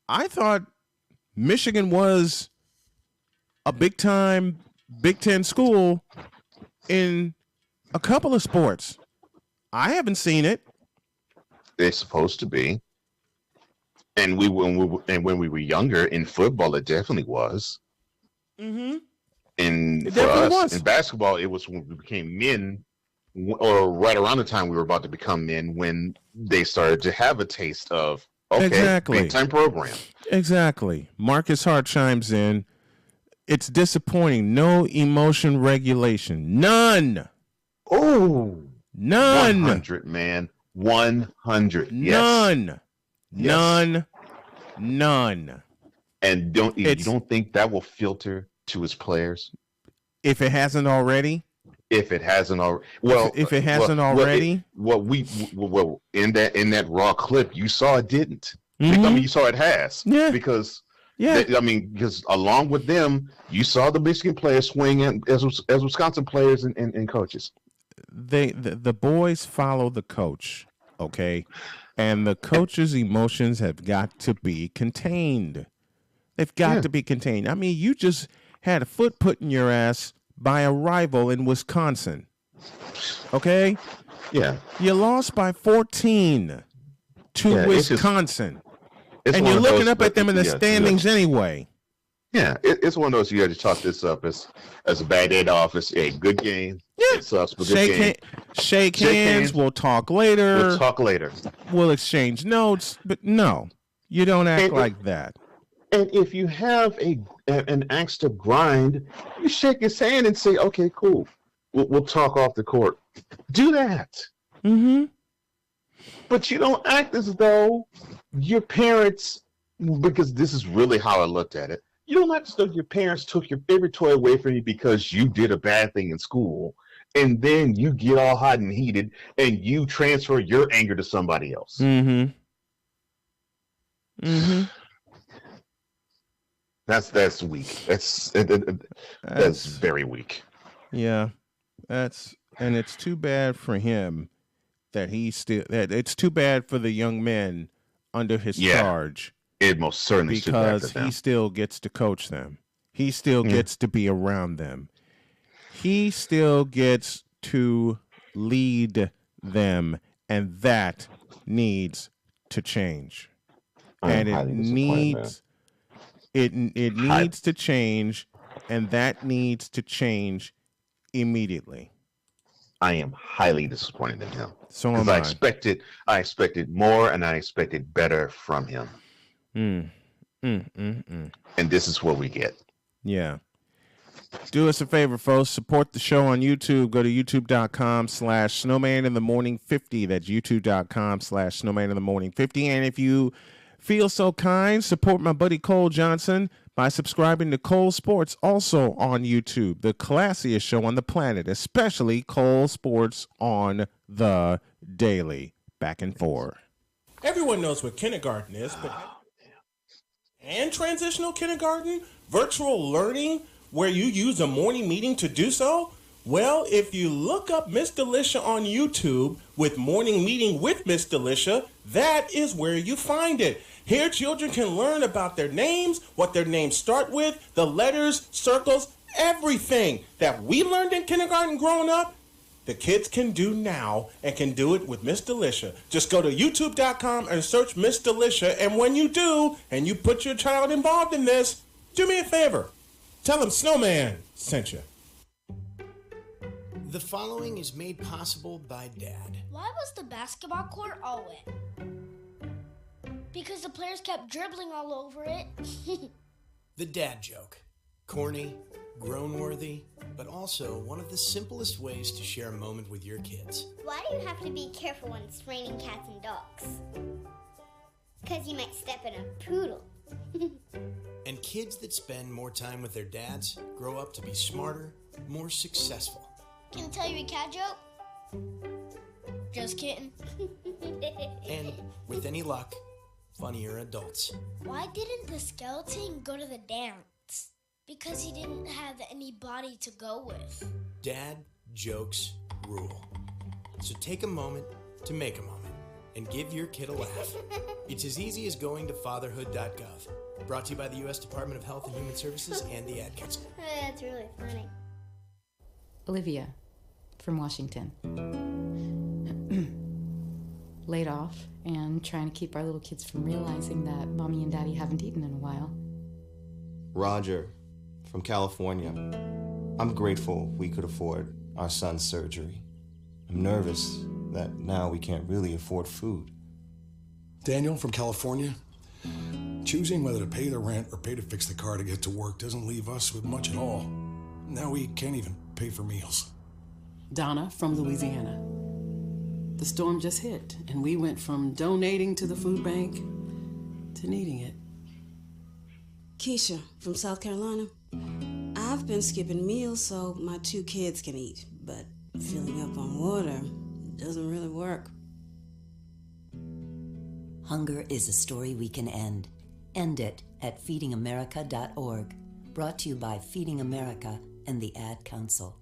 I thought Michigan was a big-time Big Ten school in a couple of sports. I haven't seen it. They're supposed to be. And when we were younger in football, it definitely was. Mm-hmm. And for us in basketball, it was when we became men, or right around the time we were about to become men, when they started to have a taste of big time program. Exactly. Marcus Hart chimes in. It's disappointing. No emotion regulation. None. Oh, none. 100, man. 100. None. Yes. None. And you don't think that will filter to his players? If it hasn't already? If it hasn't already. Well, if it hasn't already? In that raw clip, you saw it didn't. Mm-hmm. I mean, you saw it has. Yeah. Because along with them, you saw the Michigan players swing as Wisconsin players and coaches. The boys follow the coach, okay? And the coach's emotions have got to be contained. They've got to be contained. I mean, you just had a foot put in your ass by a rival in Wisconsin. Okay? Yeah. You lost by 14 to Wisconsin. And you're looking up at them in the standings anyway. Yeah, it's one of those, you got to chalk this up as a bad day at the office. Hey, good game. Yeah. It sucks, but good game. Shake hands. We'll talk later. We'll exchange notes. But no, you don't act like that. And if you have an axe to grind, you shake his hand and say, okay, cool. We'll talk off the court. Do that. Mm-hmm. But you don't act as though your parents, because this is really how I looked at it, you don't act as though your parents took your favorite toy away from you because you did a bad thing in school, and then you get all hot and heated, and you transfer your anger to somebody else. Mm-hmm. Mm-hmm. That's weak. That's very weak. Yeah, and it's too bad for him that it's too bad for the young men under his charge. It most certainly is, because he still gets to coach them. He still gets to be around them. He still gets to lead them, and that needs to change. And it needs to change, and that needs to change immediately. I am highly disappointed in him. So am I expected more, and I expected better from him. And this is what we get. Yeah. Do us a favor, folks. Support the show on YouTube. Go to youtube.com/snowmaninthemorning50. That's youtube.com/snowmaninthemorning50. And if you feel so kind, support my buddy Cole Johnson by subscribing to Cole Sports, also on YouTube, the classiest show on the planet, especially Cole Sports on the Daily. Back and forth. Everyone knows what kindergarten is, but and transitional kindergarten, virtual learning, where you use a morning meeting to do so? Well, if you look up Miss Delicia on YouTube with Morning Meeting with Miss Delicia, that is where you find it. Here, children can learn about their names, what their names start with, the letters, circles, everything that we learned in kindergarten growing up. The kids can do now and can do it with Miss Delicia. Just go to youtube.com and search Miss Delicia, and when you do, and you put your child involved in this, do me a favor. Tell them Snowman sent you. The following is made possible by Dad. Why was the basketball court all wet? Because the players kept dribbling all over it. The dad joke. Corny, grown-worthy, but also one of the simplest ways to share a moment with your kids. Why do you have to be careful when it's raining cats and dogs? Because you might step in a poodle. And kids that spend more time with their dads grow up to be smarter, more successful. Can I tell you a cat joke? Just kidding. And with any luck, funnier adults. Why didn't the skeleton go to the dance? Because he didn't have anybody to go with. Dad jokes rule. So take a moment to make a moment and give your kid a laugh. It's as easy as going to fatherhood.gov. Brought to you by the U.S. Department of Health and Human Services and the Ad Council. That's really funny. Olivia from Washington. laid off and trying to keep our little kids from realizing that Mommy and Daddy haven't eaten in a while. Roger, from California. I'm grateful we could afford our son's surgery. I'm nervous that now we can't really afford food. Daniel from California. Choosing whether to pay the rent or pay to fix the car to get to work doesn't leave us with much at all. Now we can't even pay for meals. Donna from Louisiana. The storm just hit, and we went from donating to the food bank to needing it. Keisha from South Carolina. I've been skipping meals so my 2 kids can eat, but filling up on water doesn't really work. Hunger is a story we can end. End it at feedingamerica.org. Brought to you by Feeding America and the Ad Council.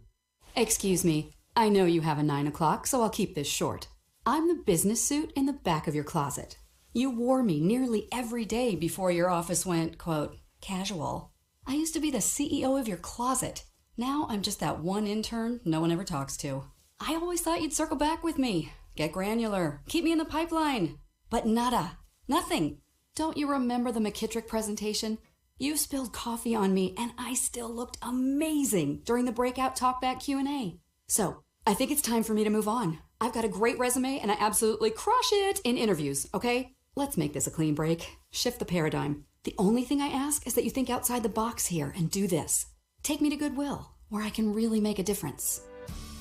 Excuse me, I know you have a 9 o'clock, so I'll keep this short. I'm the business suit in the back of your closet. You wore me nearly every day before your office went, quote, casual. I used to be the CEO of your closet. Now I'm just that one intern no one ever talks to. I always thought you'd circle back with me, get granular, keep me in the pipeline. But nada, nothing. Don't you remember the McKittrick presentation? You spilled coffee on me and I still looked amazing during the breakout talkback Q&A. So, I think it's time for me to move on. I've got a great resume and I absolutely crush it in interviews, okay? Let's make this a clean break. Shift the paradigm. The only thing I ask is that you think outside the box here and do this. Take me to Goodwill, where I can really make a difference.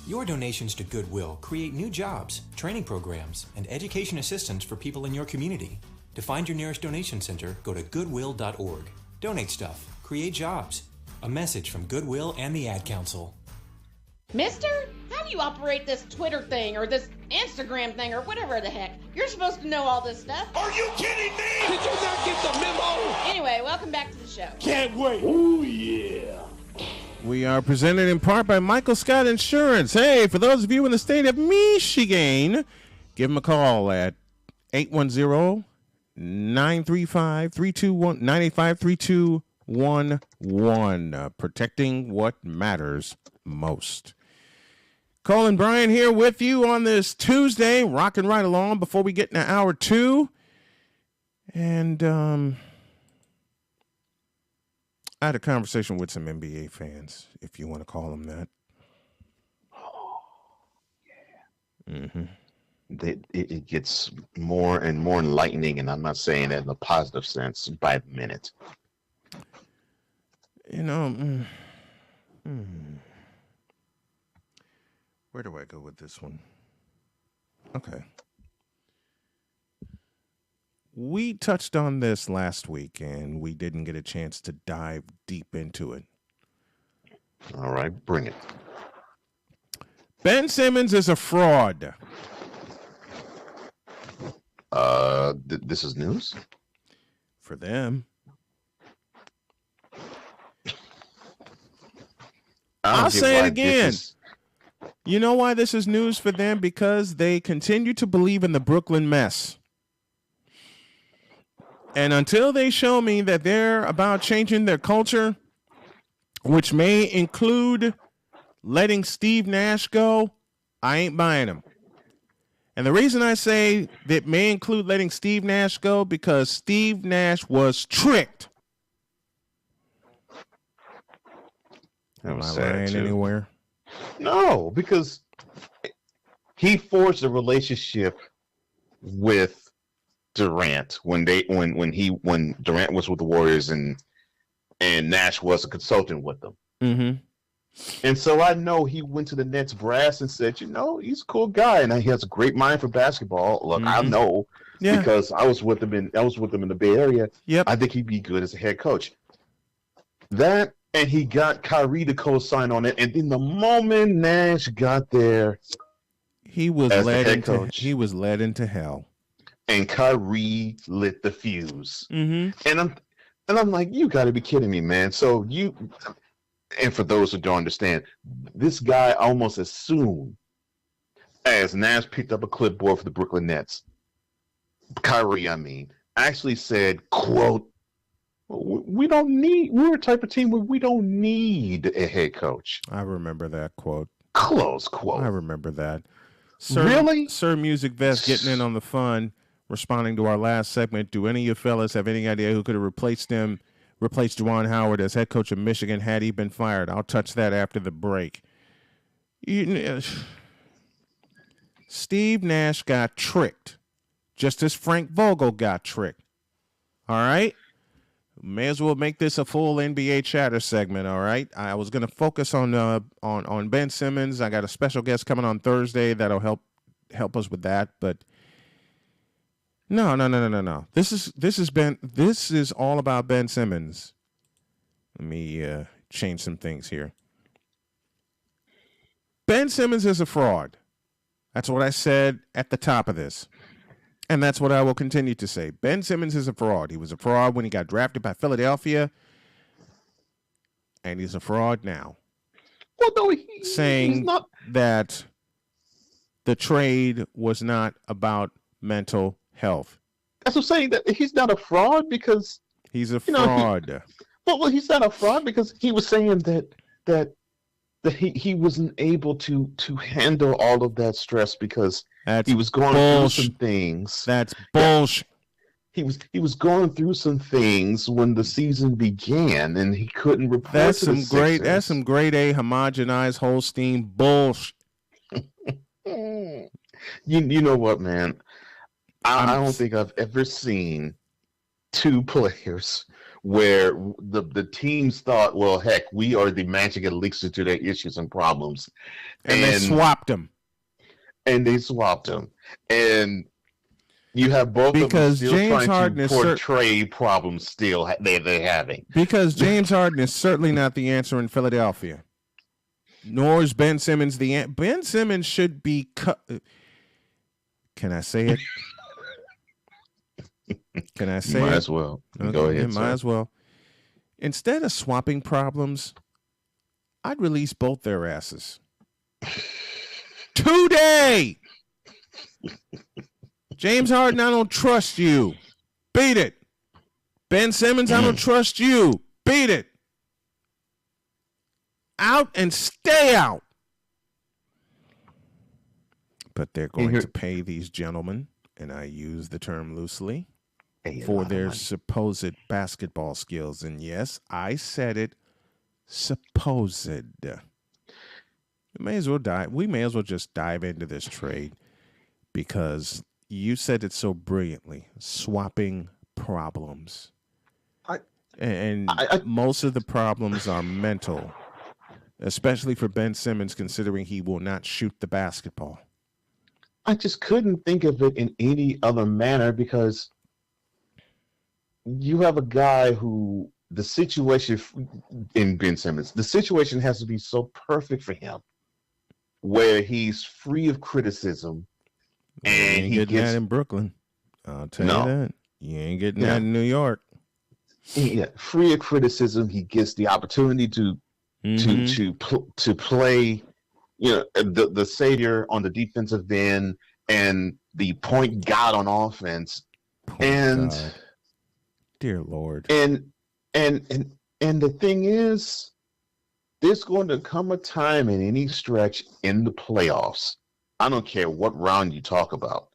Your donations to Goodwill create new jobs, training programs, and education assistance for people in your community. To find your nearest donation center, go to goodwill.org. Donate stuff. Create jobs. A message from Goodwill and the Ad Council. Mister, how do you operate this Twitter thing or this Instagram thing or whatever the heck? You're supposed to know all this stuff. Are you kidding me? Did you not get the memo? Anyway, welcome back to the show. Can't wait. Oh, yeah. We are presented in part by Michael Scott Insurance. Hey, for those of you in the state of Michigan, give them a call at 810-935-3211. Protecting what matters most. Colin Bryan here with you on this Tuesday, rocking right along before we get into hour 2. And I had a conversation with some NBA fans, if you want to call them that. Oh, yeah. Mm-hmm. It gets more and more enlightening, and I'm not saying that in a positive sense, by the minute. You know, where do I go with this one? Okay. We touched on this last week, and we didn't get a chance to dive deep into it. All right, bring it. Ben Simmons is a fraud. This is news? For them. I'll say it again. You know why this is news for them? Because they continue to believe in the Brooklyn mess. And until they show me that they're about changing their culture, which may include letting Steve Nash go, I ain't buying him. And the reason I say that may include letting Steve Nash go, because Steve Nash was tricked. Am I lying anywhere? No, because he forged a relationship with Durant when Durant was with the Warriors and Nash was a consultant with them. Mm-hmm. And so I know he went to the Nets brass and said, he's a cool guy and he has a great mind for basketball. Look, I know because I was with him in the Bay Area. Yep. I think he'd be good as a head coach. That, and he got Kyrie to co-sign on it. And then the moment Nash got there, he was led into hell. And Kyrie lit the fuse. Mm-hmm. And I'm like, you got to be kidding me, man. So and for those who don't understand, this guy almost as soon as Nash picked up a clipboard for the Brooklyn Nets, Kyrie, actually said, quote, we're a type of team where we don't need a head coach. I remember that quote. Close quote. I remember that. Really? Sir Music Vest getting in on the fun, responding to our last segment. Do any of you fellas have any idea who could have replaced Juwan Howard as head coach of Michigan had he been fired? I'll touch that after the break. Steve Nash got tricked, just as Frank Vogel got tricked. All right? May as well make this a full NBA chatter segment, all right? I was going to focus on Ben Simmons. I got a special guest coming on Thursday that'll help us with that, but no. This is all about Ben Simmons. Let me change some things here. Ben Simmons is a fraud. That's what I said at the top of this. And that's what I will continue to say. Ben Simmons is a fraud. He was a fraud when he got drafted by Philadelphia. And he's a fraud now. Well, no, he's not. That the trade was not about mental health. That's what I'm saying. That he's not a fraud because he's a fraud. Well, he's not a fraud because he was saying that he wasn't able to handle all of that stress because he was going through some things. That's bullshit. He was going through some things when the season began, and he couldn't report. That's some grade A homogenized Holstein bullshit. You know what, man? I don't think I've ever seen two players where the teams thought, well, heck, we are the magic elixir to their issues and problems. And they swapped them. And you have both because of them still James trying Harden to portray problems still they're having. Because James Harden is certainly not the answer in Philadelphia. Nor is Ben Simmons the answer. Ben Simmons should be cut. Can I say it? Can I say might it? As well. Okay, Go ahead. Might as well. Instead of swapping problems, I'd release both their asses. Today! James Harden, I don't trust you. Beat it. Ben Simmons, I don't trust you. Beat it. Out and stay out. But they're going to pay these gentlemen, and I use the term loosely, for their supposed basketball skills. And yes, I said it, supposed. We may as well just dive into this trade because you said it so brilliantly, swapping problems. Most of the problems are mental, especially for Ben Simmons, considering he will not shoot the basketball. I just couldn't think of it in any other manner because you have a guy who the situation in Ben Simmons, the situation has to be so perfect for him where he's free of criticism. And he getting that in Brooklyn. I'll tell you that. You ain't getting that in New York. Yeah, free of criticism. He gets the opportunity to play, the savior on the defensive end and the point guard on offense. God. Dear Lord. And the thing is, there's going to come a time in any stretch in the playoffs. I don't care what round you talk about.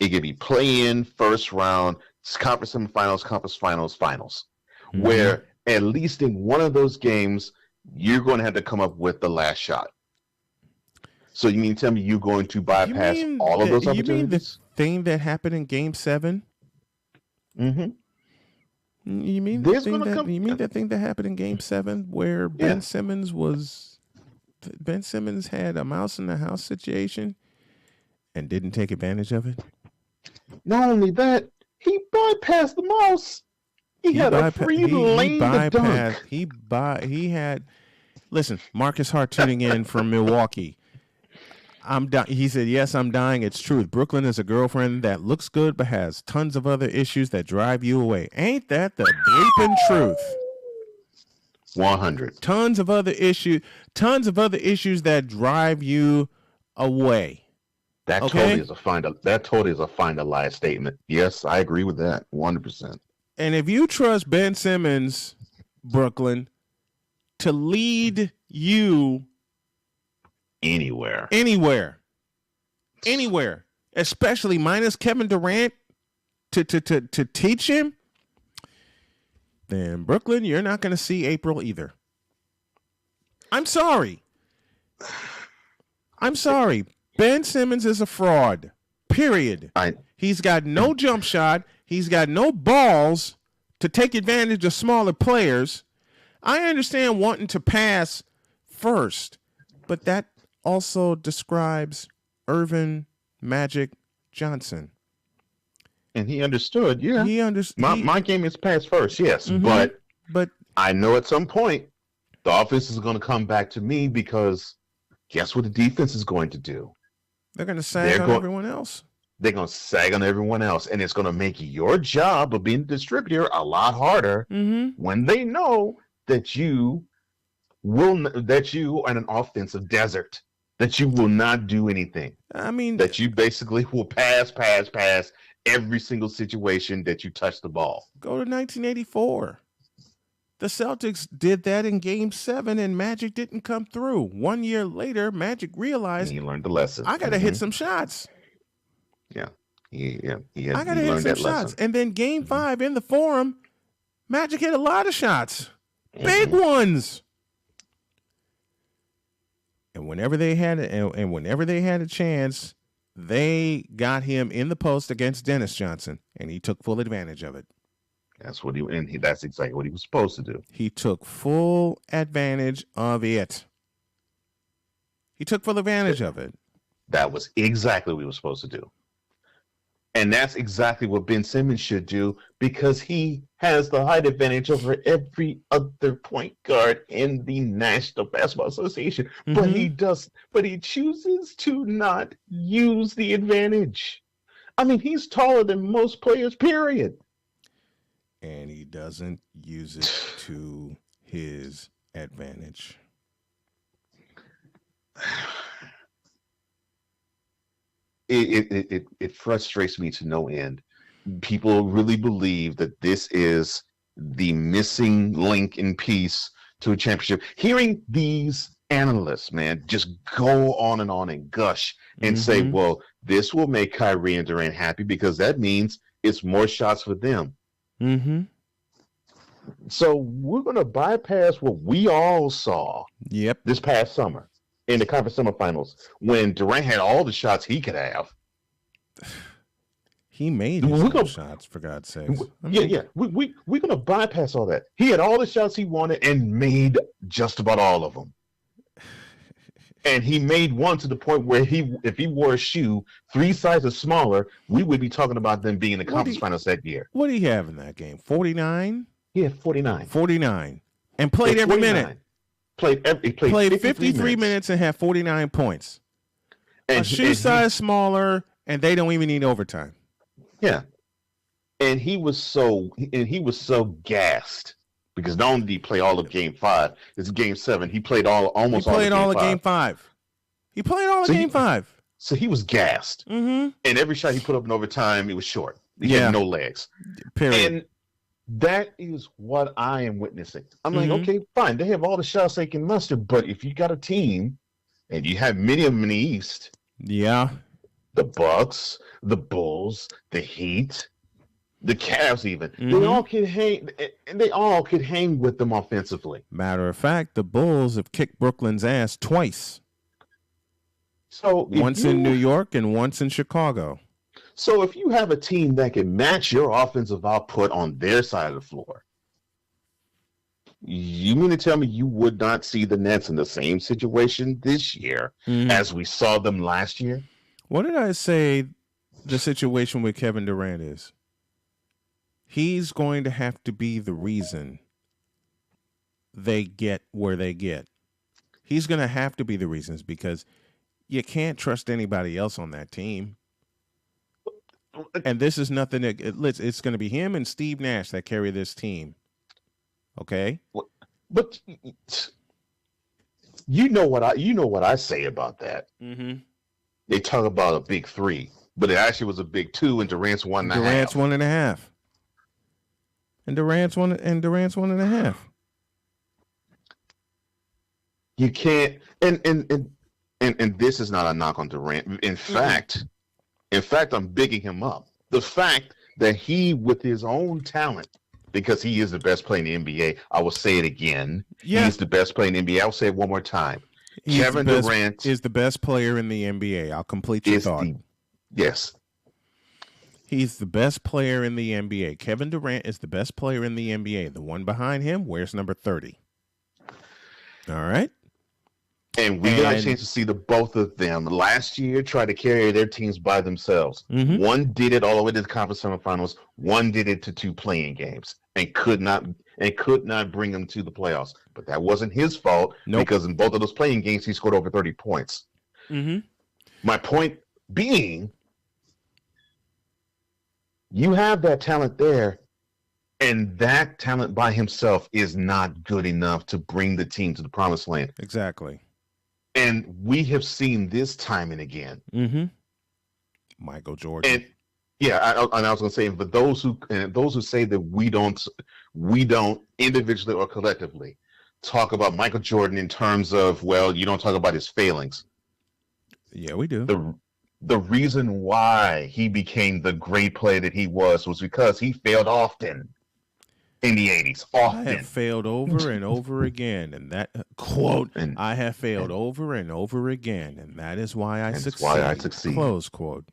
It could be play-in, first round, conference semifinals, conference finals, where at least in one of those games, you're going to have to come up with the last shot. So you mean to tell me you're going to bypass all of those opportunities? You mean the thing that happened in Game 7? Mm-hmm. You mean that thing that happened in Game 7 where Ben Simmons had a mouse in the house situation and didn't take advantage of it? Not only that, he bypassed the mouse. He had a free lane to dunk. He had. Listen, Marcus Hart tuning in from Milwaukee. He said, "Yes, I'm dying. It's truth. Brooklyn is a girlfriend that looks good but has tons of other issues that drive you away. Ain't that the bleeping truth?" 100. Tons of other issues that drive you away. That totally is a find a lie statement. Yes, I agree with that 100%. And if you trust Ben Simmons, Brooklyn, to lead you anywhere, anywhere, especially minus Kevin Durant to teach him, then Brooklyn, you're not going to see April either. I'm sorry. Ben Simmons is a fraud. Period. He's got no jump shot. He's got no balls to take advantage of smaller players. I understand wanting to pass first, but that also describes Irvin Magic Johnson. And he understood, yeah. He understood. My game is pass first, yes. Mm-hmm. But I know at some point the offense is going to come back to me because guess what the defense is going to do? They're going to sag on everyone else. They're going to sag on everyone else, and it's going to make your job of being a distributor a lot harder when they know that you are in an offensive desert, that you will not do anything. I mean, that you basically will pass every single situation that you touch the ball. Go to 1984. The Celtics did that in Game 7, and Magic didn't come through. 1 year later, Magic realized he learned the lesson. I got to hit some shots. Yeah. I got to hit some shots. And then Game 5 in the Forum, Magic hit a lot of shots. Big ones. And whenever they had a chance, they got him in the post against Dennis Johnson, and he took full advantage of it. That's exactly what he was supposed to do. He took full advantage of it. That was exactly what he was supposed to do. And that's exactly what Ben Simmons should do because he has the height advantage over every other point guard in the National Basketball Association. But he chooses to not use the advantage. I mean, he's taller than most players, period. And he doesn't use it to his advantage. It frustrates me to no end. People really believe that this is the missing link in piece to a championship. Hearing these analysts, man, just go on and gush and say, well, this will make Kyrie and Durant happy because that means it's more shots for them. So we're going to bypass what we all saw this past summer in the conference semifinals when Durant had all the shots he could have. He made his shots, for God's sakes. We're going to bypass all that. He had all the shots he wanted and made just about all of them. And he made one to the point where if he wore a shoe 3 sizes smaller, we would be talking about them being in the conference finals that year. What did he have in that game? 49? Yeah, 49. 49. And played every minute. He played 53 minutes and had 49 points. A shoe size smaller, and they don't even need overtime. Yeah. And he was so gassed. Because not only did he play all of Game 5, it's Game 7. He played all of Game 5. He played all of Game 5. So he was gassed. And every shot he put up in overtime, it was short. He had no legs. Period. And that is what I am witnessing. I'm like, okay, fine. They have all the shots they can muster, but if you got a team and you have many of them in the East, the Bucks, the Bulls, the Heat, the Cavs, even they all could hang with them offensively. Matter of fact, the Bulls have kicked Brooklyn's ass twice. So once in New York and once in Chicago. So if you have a team that can match your offensive output on their side of the floor, you mean to tell me you would not see the Nets in the same situation this year as we saw them last year? What did I say the situation with Kevin Durant is? He's going to have to be the reason they get where they get. He's going to have to be the reasons because you can't trust anybody else on that team. And this is nothing. It's going to be him and Steve Nash that carry this team. Okay? But you know what I say about that. They talk about a big 3, but it actually was a big 2, and Durant's 1.5. Durant's 1.5. And Durant's 1.5. You can't, and and this is not a knock on Durant. In fact, I'm bigging him up. The fact that he, with his own talent, because he is the best player in the NBA, I will say it again. Yeah. He's the best player in the NBA. I'll say it one more time. Kevin Durant is the best player in the NBA. I'll complete your thought. Yes. He's the best player in the NBA. Kevin Durant is the best player in the NBA. The one behind him wears number 30. All right. And we got a chance to see the both of them last year try to carry their teams by themselves. Mm-hmm. One did it all the way to the conference semifinals. One did it to 2 playing games and could not bring them to the playoffs. But that wasn't his fault because in both of those playing games he scored over 30 points. Mm-hmm. My point being, you have that talent there, and that talent by himself is not good enough to bring the team to the promised land. Exactly. And we have seen this time and again. Mm-hmm. Michael Jordan. And yeah, I was going to say, but those who say that we don't individually or collectively talk about Michael Jordan in terms of, well, you don't talk about his failings. Yeah, we do. The reason why he became the great player that he was because he failed often in the 80s. Often. I have failed over and over again. And that quote, I have failed over and over again. And that is why I succeed. Close quote.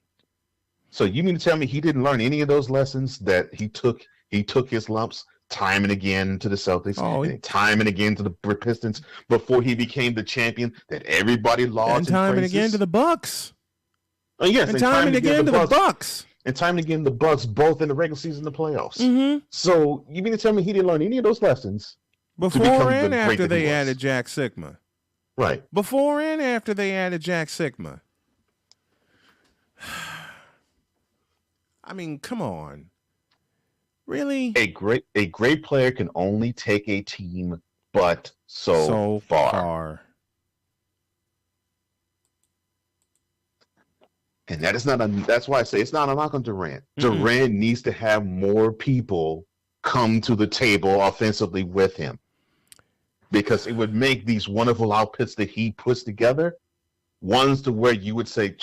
So you mean to tell me he didn't learn any of those lessons that he took his lumps time and again to the Celtics and time and again to the Pistons before he became the champion that everybody lauds and time and again to the Bucks. Oh, yes, and time and again to the Bucks. And time and again the Bucks, both in the regular season and the playoffs. Mm-hmm. So you mean to tell me he didn't learn any of those lessons before and after they added Jack Sigma? Right. Before and after they added Jack Sigma. I mean, come on. Really? A great player can only take a team but so far. And that's why I say it's not a knock on Durant. Mm-hmm. Durant needs to have more people come to the table offensively with him. Because it would make these wonderful outputs that he puts together ones to where you would say,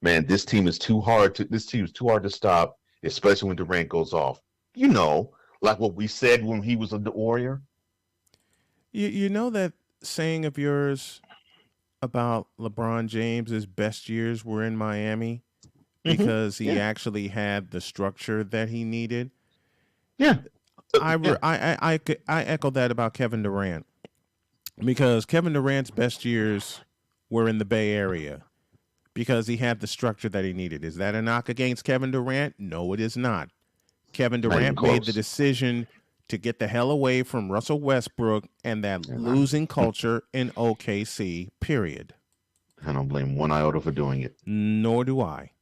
man, this team is too hard to stop, especially when Durant goes off. You know, like what we said when he was a Warrior. You know that saying of yours about LeBron James's best years were in Miami because he actually had the structure that he needed. Yeah. I echo that about Kevin Durant because Kevin Durant's best years were in the Bay Area because he had the structure that he needed. Is that a knock against Kevin Durant? No, it is not. Kevin Durant made the decision to get the hell away from Russell Westbrook and that losing culture in OKC, period. I don't blame one iota for doing it. Nor do I.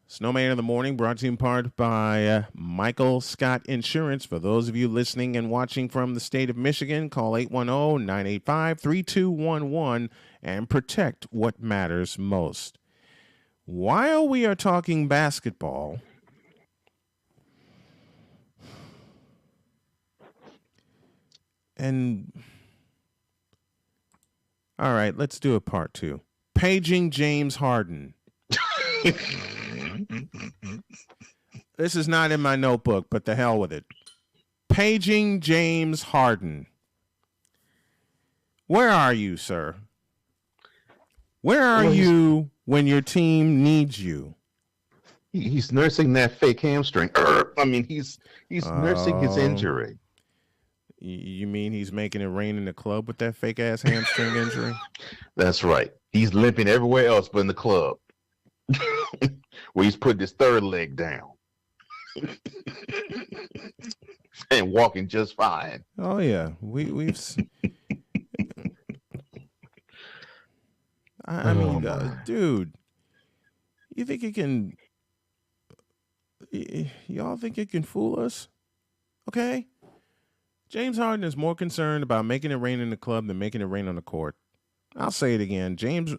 Snowman in the Morning brought to you in part by Michael Scott Insurance. For those of you listening and watching from the state of Michigan, call 810-985-3211 and protect what matters most. While we are talking basketball, and all right, let's do a part 2. Paging James Harden. This is not in my notebook, but the hell with it. Paging James Harden. Where are you, sir? Where are you when your team needs you? He's nursing that fake hamstring. I mean, he's nursing his injury. You mean he's making it rain in the club with that fake ass hamstring injury? That's right. He's limping everywhere else but in the club. Where he's putting his third leg down. And walking just fine. Oh yeah. We've I mean, dude, you think it can y'all think it can fool us? Okay? James Harden is more concerned about making it rain in the club than making it rain on the court. I'll say it again. James,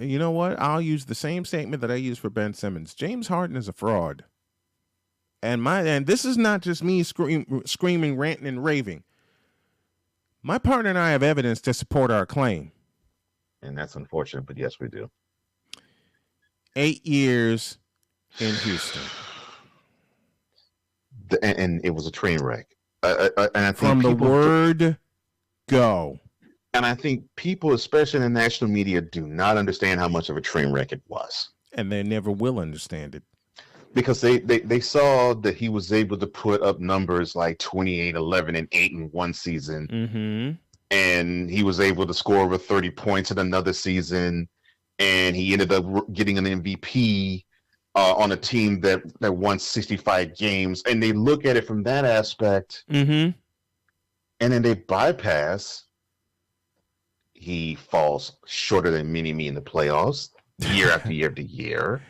you know what? I'll use the same statement that I used for Ben Simmons. James Harden is a fraud. And this is not just me screaming, ranting, and raving. My partner and I have evidence to support our claim. And that's unfortunate, but yes, we do. 8 years in Houston. And it was a train wreck. And I think from the word go. And I think people, especially in the national media, do not understand how much of a train wreck it was. And they never will understand it. Because they saw that he was able to put up numbers like 28, 11, and 8 in one season. Mm-hmm. And he was able to score over 30 points in another season. And he ended up getting an MVP on a team that won 65 games. And they look at it from that aspect. Mm-hmm. And then they bypass. He falls shorter than Mini-Me in the playoffs year after year after year.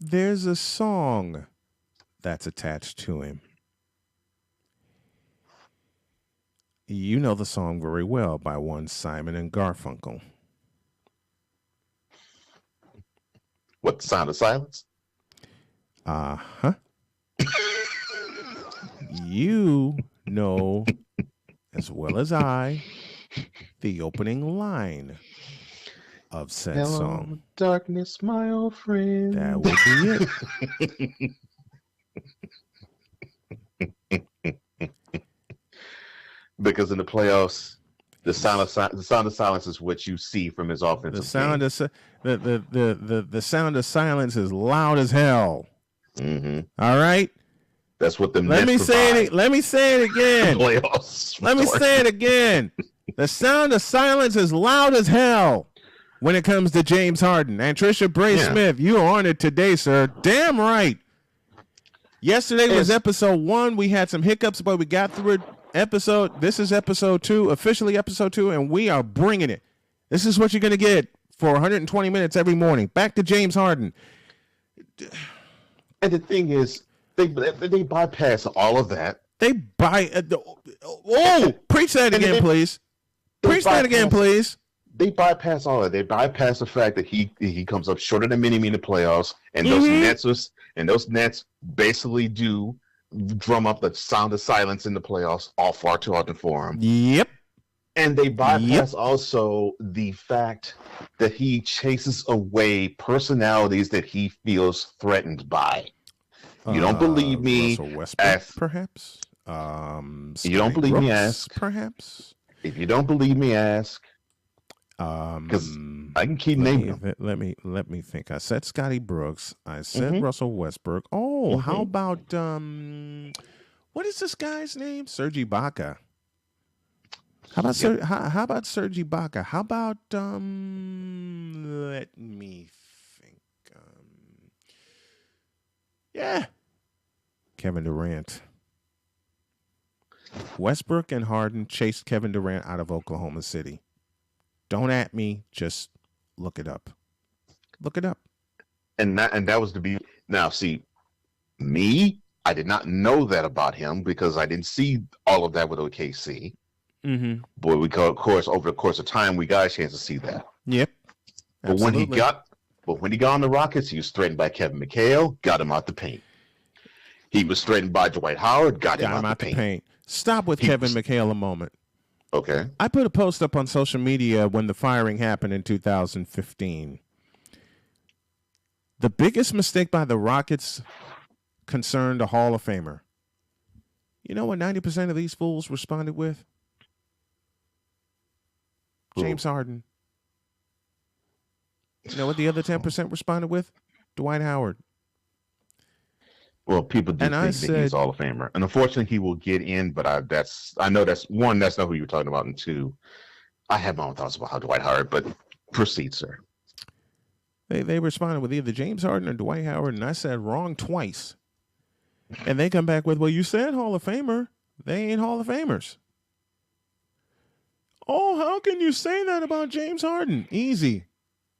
There's a song that's attached to him. You know the song very well by one Simon and Garfunkel. What, The Sound of Silence? Uh-huh. You know as well as I the opening line of said Hello, song. Darkness, my old friend. That would be it. Because in the playoffs, the sound of silence is what you see from his offensive. The sound game. The sound of silence is loud as hell. Mm-hmm. All right. That's what the Let me say it again. Playoffs. Let me say it again. The sound of silence is loud as hell when it comes to James Harden. And Trisha Bray Smith, you are on it today, sir. Damn right. Yesterday was episode 1. We had some hiccups, but we got through it. This is episode 2, officially episode 2, and we are bringing it. This is what you're going to get for 120 minutes every morning. Back to James Harden. And the thing is, they bypass all of that. They preach that again, please. Preach that again, please. They bypass all of that. They bypass the fact that he comes up shorter than Mini-Me in the playoffs, and those Nets basically do drum up the sound of silence in the playoffs all far too often for him. Yep. And they bypass also the fact that he chases away personalities that he feels threatened by. You don't believe me? Russell Westbrook, perhaps. You don't believe me? Ask. Perhaps. If you don't believe me, ask. Because I can keep naming them. Let me think. I said Scotty Brooks. I said Russell Westbrook. Oh, how about what is this guy's name? Serge Ibaka. How about how about Serge Ibaka? How about let me think. Kevin Durant. Westbrook and Harden chased Kevin Durant out of Oklahoma City. Don't at me. Just look it up. Look it up. And that was to be. Now, see, me, I did not know that about him because I didn't see all of that with OKC. Mm-hmm. But of course, over the course of time, we got a chance to see that. Yep. But when he got on the Rockets, he was threatened by Kevin McHale, got him out the paint. He was threatened by Dwight Howard, got him out the paint. Stop with Kevin McHale a moment. Okay. I put a post up on social media when the firing happened in 2015. The biggest mistake by the Rockets concerned a Hall of Famer. You know what 90% of these fools responded with? James Harden. You know what the other 10% responded with? Dwight Howard. Well, people do think that he's Hall of Famer, and unfortunately, he will get in. But I know that's one. That's not who you're talking about, and two, I have my own thoughts about how Dwight Howard. But proceed, sir. They responded with either James Harden or Dwight Howard, and I said wrong twice. And they come back with, "Well, you said Hall of Famer. They ain't Hall of Famers." Oh, how can you say that about James Harden? Easy.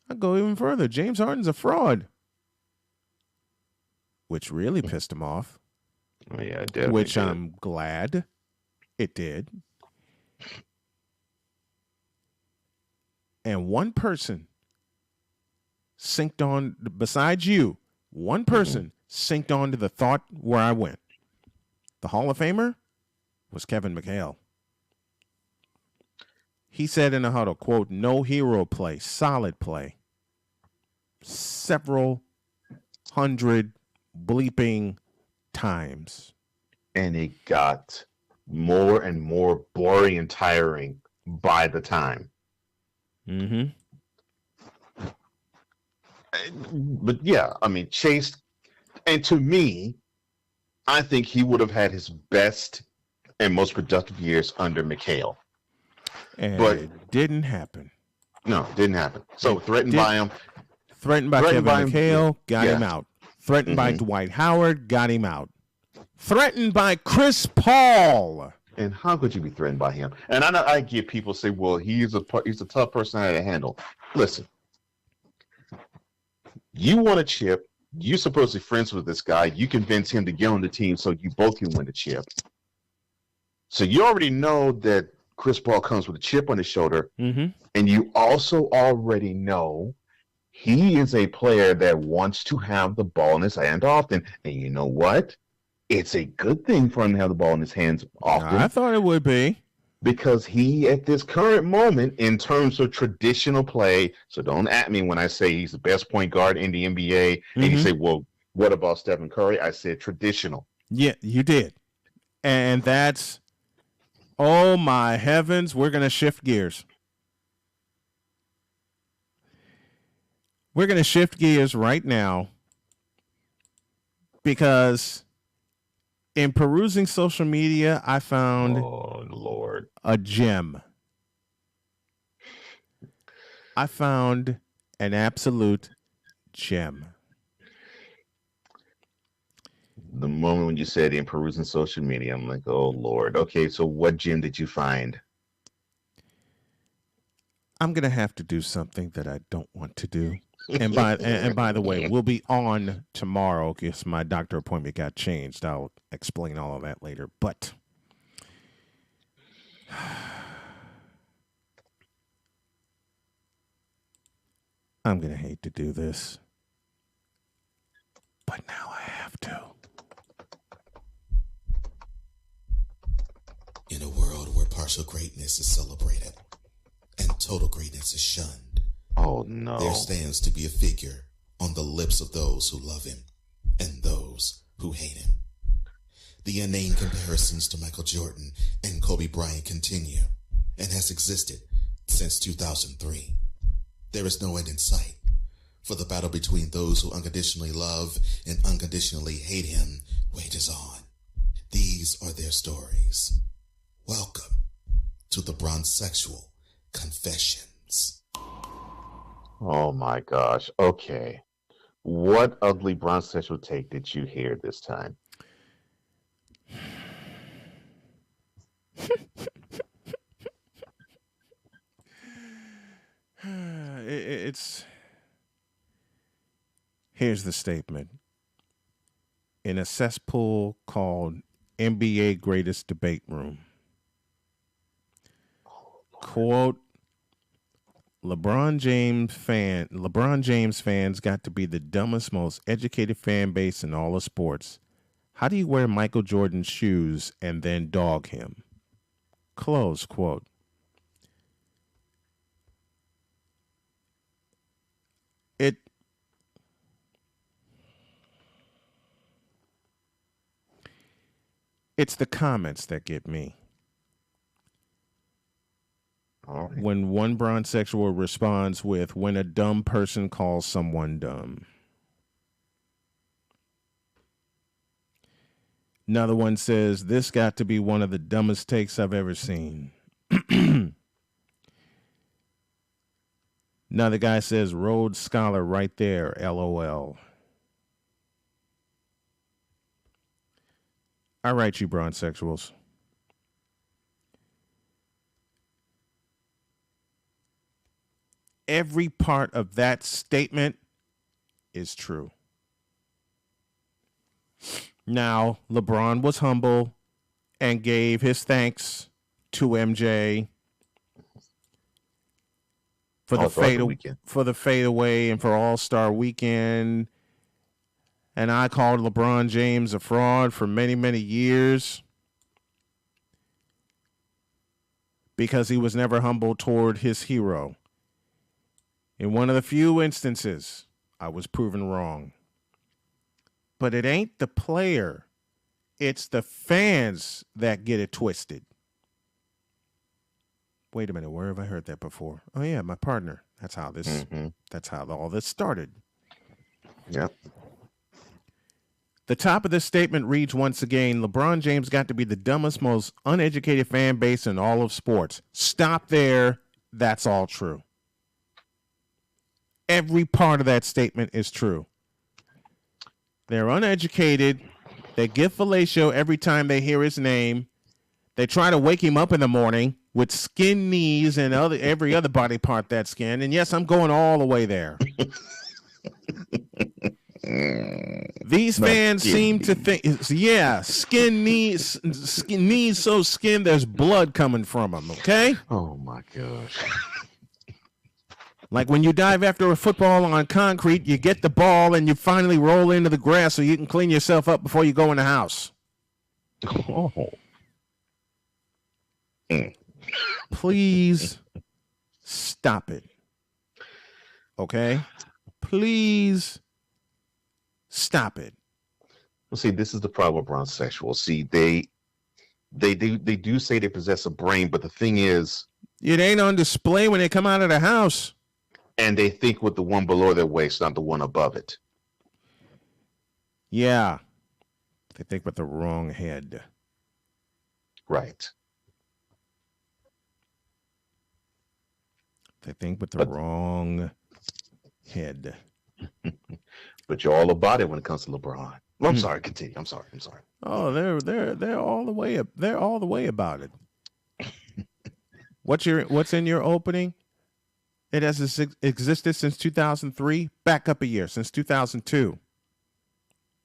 I'll go even further. James Harden's a fraud. Which really pissed him off. Oh, yeah, definitely. Which I'm glad it did. And one person synced on, besides you, one person synced on to the thought where I went. The Hall of Famer was Kevin McHale. He said in the huddle, quote, no hero play, solid play. Several hundred bleeping times. And it got more and more blurry and tiring by the time. Mm-hmm. But yeah, I mean, Chase, and to me, I think he would have had his best and most productive years under McHale. But it didn't happen. No, it didn't happen. So threatened by him. Threatened by Kevin McHale, got yeah. him out. Threatened by Dwight Howard, got him out. Threatened by Chris Paul. And how could you be threatened by him? And I get people say, well, he's a tough personality to handle. Listen, you want a chip. You're supposed to be friends with this guy. You convince him to get on the team so you both can win the chip. So you already know that Chris Paul comes with a chip on his shoulder. Mm-hmm. And you also already know he is a player that wants to have the ball in his hand often. And you know what? It's a good thing for him to have the ball in his hands often. I thought it would be. Because he, at this current moment, in terms of traditional play, so don't at me when I say he's the best point guard in the NBA, and you say, well, what about Stephen Curry? I said traditional. Yeah, you did. And that's, oh my heavens, we're going to shift gears. We're going to shift gears right now because in perusing social media, I found a gem. I found an absolute gem. The moment when you said in perusing social media, I'm like, oh, Lord. Okay, so what gem did you find? I'm going to have to do something that I don't want to do. And by the way, we'll be on tomorrow because my doctor appointment got changed. I'll explain all of that later. But I'm going to hate to do this. But now I have to. In a world where partial greatness is celebrated and total greatness is shunned, oh no, there stands to be a figure on the lips of those who love him and those who hate him. The inane comparisons to Michael Jordan and Kobe Bryant continue and has existed since 2003. There is no end in sight, for the battle between those who unconditionally love and unconditionally hate him wages on. These are their stories. Welcome to the Bronzexual Confessions. Oh my gosh. Okay. What ugly bronzexual take did you hear this time? Here's the statement. In a cesspool called NBA Greatest Debate Room. Quote, LeBron James fans got to be the dumbest, most educated fan base in all of sports. How do you wear Michael Jordan's shoes and then dog him? Close quote. It's the comments that get me. Right. When one bronzexual responds with, when a dumb person calls someone dumb. Another one says, this got to be one of the dumbest takes I've ever seen. Another guy says, Rhodes Scholar right there, LOL. All right, you bronzexuals. Every part of that statement is true. Now, LeBron was humble and gave his thanks to MJ for the fadeaway and for All-Star Weekend. And I called LeBron James a fraud for many, many years. because he was never humble toward his hero. In one of the few instances, I was proven wrong. But it ain't the player. It's the fans that get it twisted. Wait a minute, where have I heard that before? Oh yeah, my partner. That's how all this started. Yep. The top of this statement reads once again, LeBron James got to be the dumbest, most uneducated fan base in all of sports. Stop there. That's all true. Every part of that statement is true. They're uneducated. They give fellatio every time they hear his name. They try to wake him up in the morning with skin knees and every other body part that's skin. And yes, I'm going all the way there. These fans seem to think, skin knees so skin there's blood coming from them, okay? Oh, my gosh. Like when you dive after a football on concrete, you get the ball and you finally roll into the grass so you can clean yourself up before you go in the house. Oh. Please stop it. Okay? Please stop it. Well, see, this is the problem with bronsexuals. See, they do say they possess a brain, but the thing is, it ain't on display when they come out of the house. And they think with the one below their waist, not the one above it. Yeah. They think with the wrong head. Right. They think with the wrong head. But you're all about it when it comes to LeBron. Well, I'm sorry. Continue. I'm sorry. Oh, they're all the way up. They're all the way about it. What's in your opening? It has existed since 2003. Back up a year, since 2002.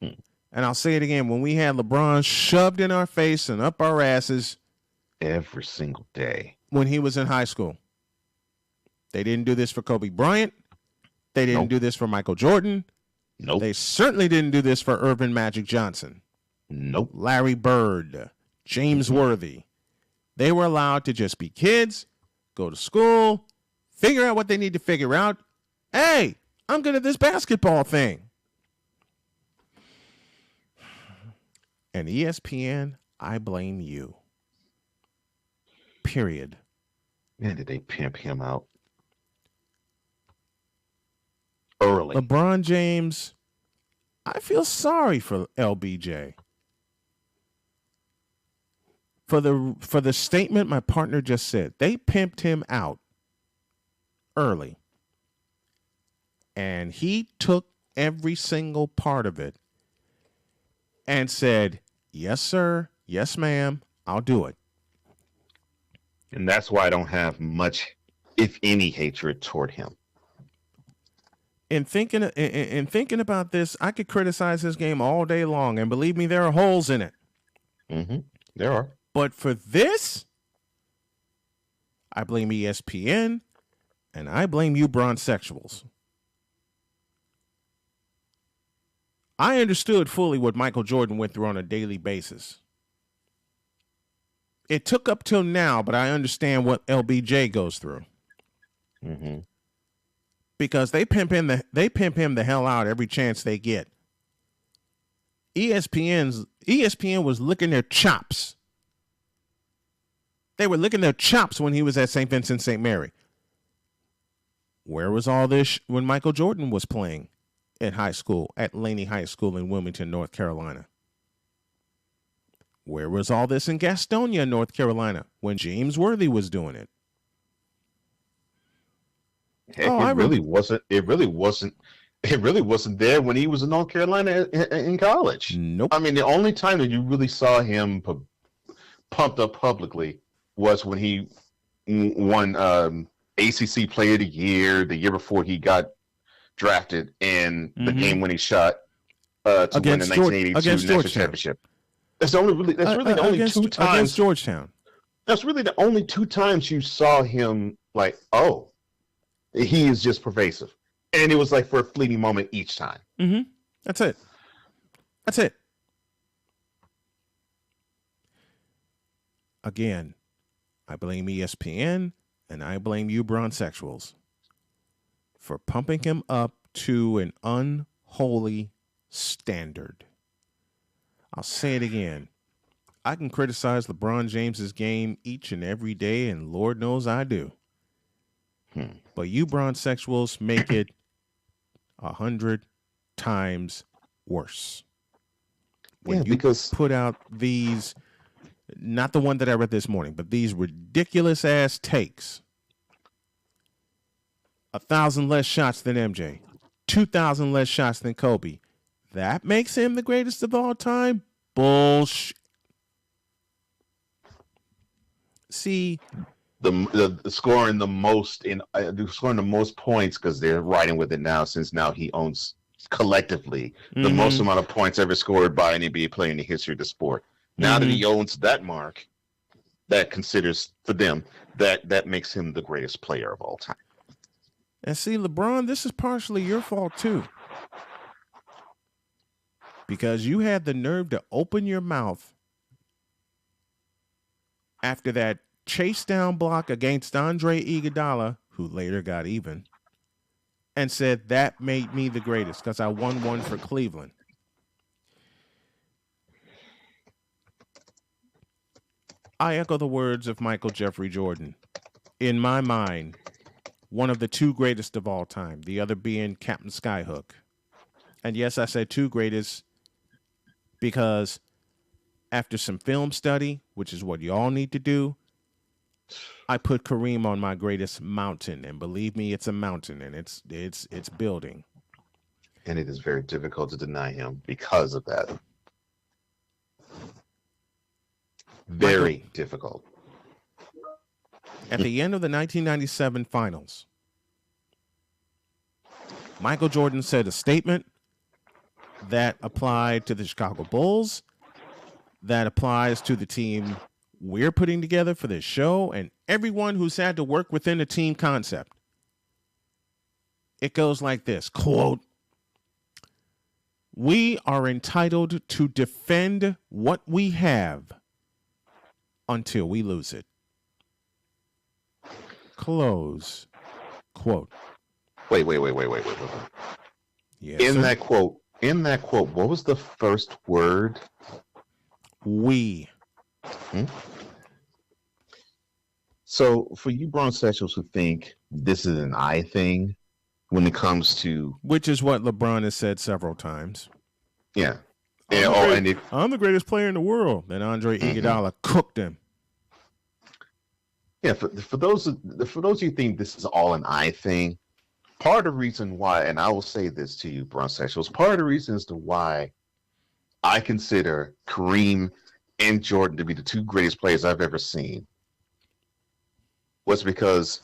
And I'll say it again. When we had LeBron shoved in our face and up our asses every single day when he was in high school. They didn't do this for Kobe Bryant. They didn't do this for Michael Jordan. Nope. They certainly didn't do this for Irvin Magic Johnson. Nope. Larry Bird, James Worthy. They were allowed to just be kids, go to school, figure out what they need to figure out. Hey, I'm good at this basketball thing. And ESPN, I blame you. Period. Man, did they pimp him out early. LeBron James, I feel sorry for LBJ. For the statement my partner just said. They pimped him out early. And he took every single part of it and said, yes, sir. Yes, ma'am. I'll do it. And that's why I don't have much, if any, hatred toward him. In thinking about this, I could criticize his game all day long. And believe me, there are holes in it. Mm-hmm. There are. But for this, I blame ESPN and I blame you bronsexuals. I understood fully what Michael Jordan went through on a daily basis. It took up till now, but I understand what LBJ goes through. Mm-hmm. Because they pimp him the hell out every chance they get. ESPN was licking their chops. They were licking their chops when he was at St. Vincent St. Mary. Where was all this when Michael Jordan was playing in high school at Laney High School in Wilmington, North Carolina? Where was all this in Gastonia, North Carolina, when James Worthy was doing it? Heck, it really wasn't there when he was in North Carolina in college. Nope. I mean, the only time that you really saw him pumped up publicly was when he won ACC Player of the year before he got drafted, in the game-winning shot to win the 1982 national championship. That's really the only two times against Georgetown. That's really the only two times you saw him like, oh, he is just pervasive, and it was like for a fleeting moment each time. Mm-hmm. That's it. That's it. Again, I blame ESPN, and I blame you bronsexuals for pumping him up to an unholy standard. I'll say it again. I can criticize LeBron James's game each and every day, and Lord knows I do. But you bronsexuals make it 100 times worse. When you put out these, not the one that I read this morning, but these ridiculous ass takes. 1,000 less shots than MJ, 2,000 less shots than Kobe. That makes him the greatest of all time? Bullshit. See, the scoring the most scoring the most points, because they're writing with it now, since now he owns collectively the most amount of points ever scored by an NBA player in the history of the sport. Now that he owns that mark, that considers for them that makes him the greatest player of all time. And see, LeBron, this is partially your fault too, because you had the nerve to open your mouth after that chase down block against Andre Iguodala, who later got even, and said that made me the greatest because I won one for Cleveland. I echo the words of Michael Jeffrey Jordan. In my mind, one of the two greatest of all time, the other being Captain Skyhook. And yes, I said two greatest because after some film study, which is what you all need to do, I put Kareem on my greatest mountain, and believe me, it's a mountain, and it's building. And it is very difficult to deny him because of that. Very difficult. At the end of the 1997 finals, Michael Jordan said a statement that applied to the Chicago Bulls, that applies to the team we're putting together for this show, and everyone who's had to work within a team concept. It goes like this, quote, "We are entitled to defend what we have until we lose it." Close quote. Wait. Yes, in sir. that quote, what was the first word? We. So for you bronsexuals who think this is an I thing when it comes to, which is what LeBron has said several times. Yeah. I'm the greatest player in the world. And Andre Iguodala cooked him. Yeah, for those who think this is all an I thing, part of the reason why, and I will say this to you, bronsexuals, part of the reason as to why I consider Kareem and Jordan to be the two greatest players I've ever seen was because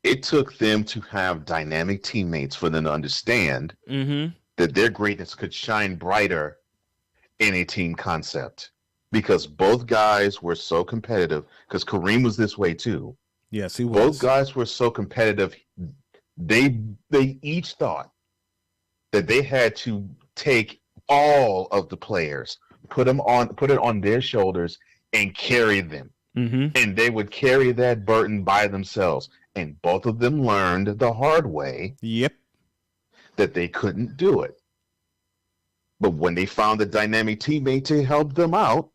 it took them to have dynamic teammates for them to understand that their greatness could shine brighter in a team concept. Because both guys were so competitive, because Kareem was this way too. Yes, he was. Both guys were so competitive. They each thought that they had to take all of the players, put it on their shoulders, and carry them. And they would carry that burden by themselves. And both of them learned the hard way. Yep. That they couldn't do it. But when they found a dynamic teammate to help them out,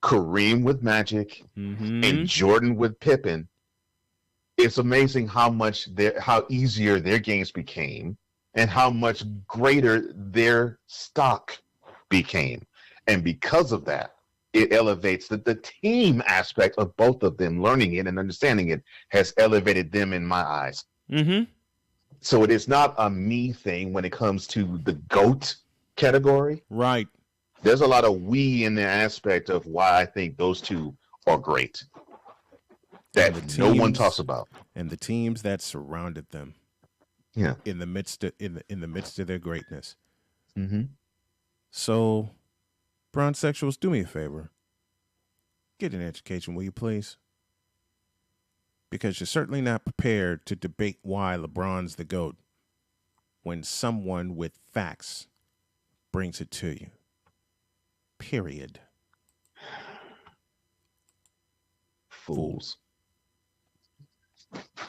Kareem with Magic and Jordan with Pippen, it's amazing how easier their games became and how much greater their stock became. And because of that, it elevates the team aspect of both of them. Learning it and understanding it has elevated them in my eyes. So it is not a me thing when it comes to the GOAT category. Right. There's a lot of we in the aspect of why I think those two are great that no one talks about. And the teams that surrounded them. Yeah. In the midst of their greatness. So, bronsexuals, do me a favor. Get an education, will you please? Because you're certainly not prepared to debate why LeBron's the GOAT when someone with facts brings it to you. Period. Fools.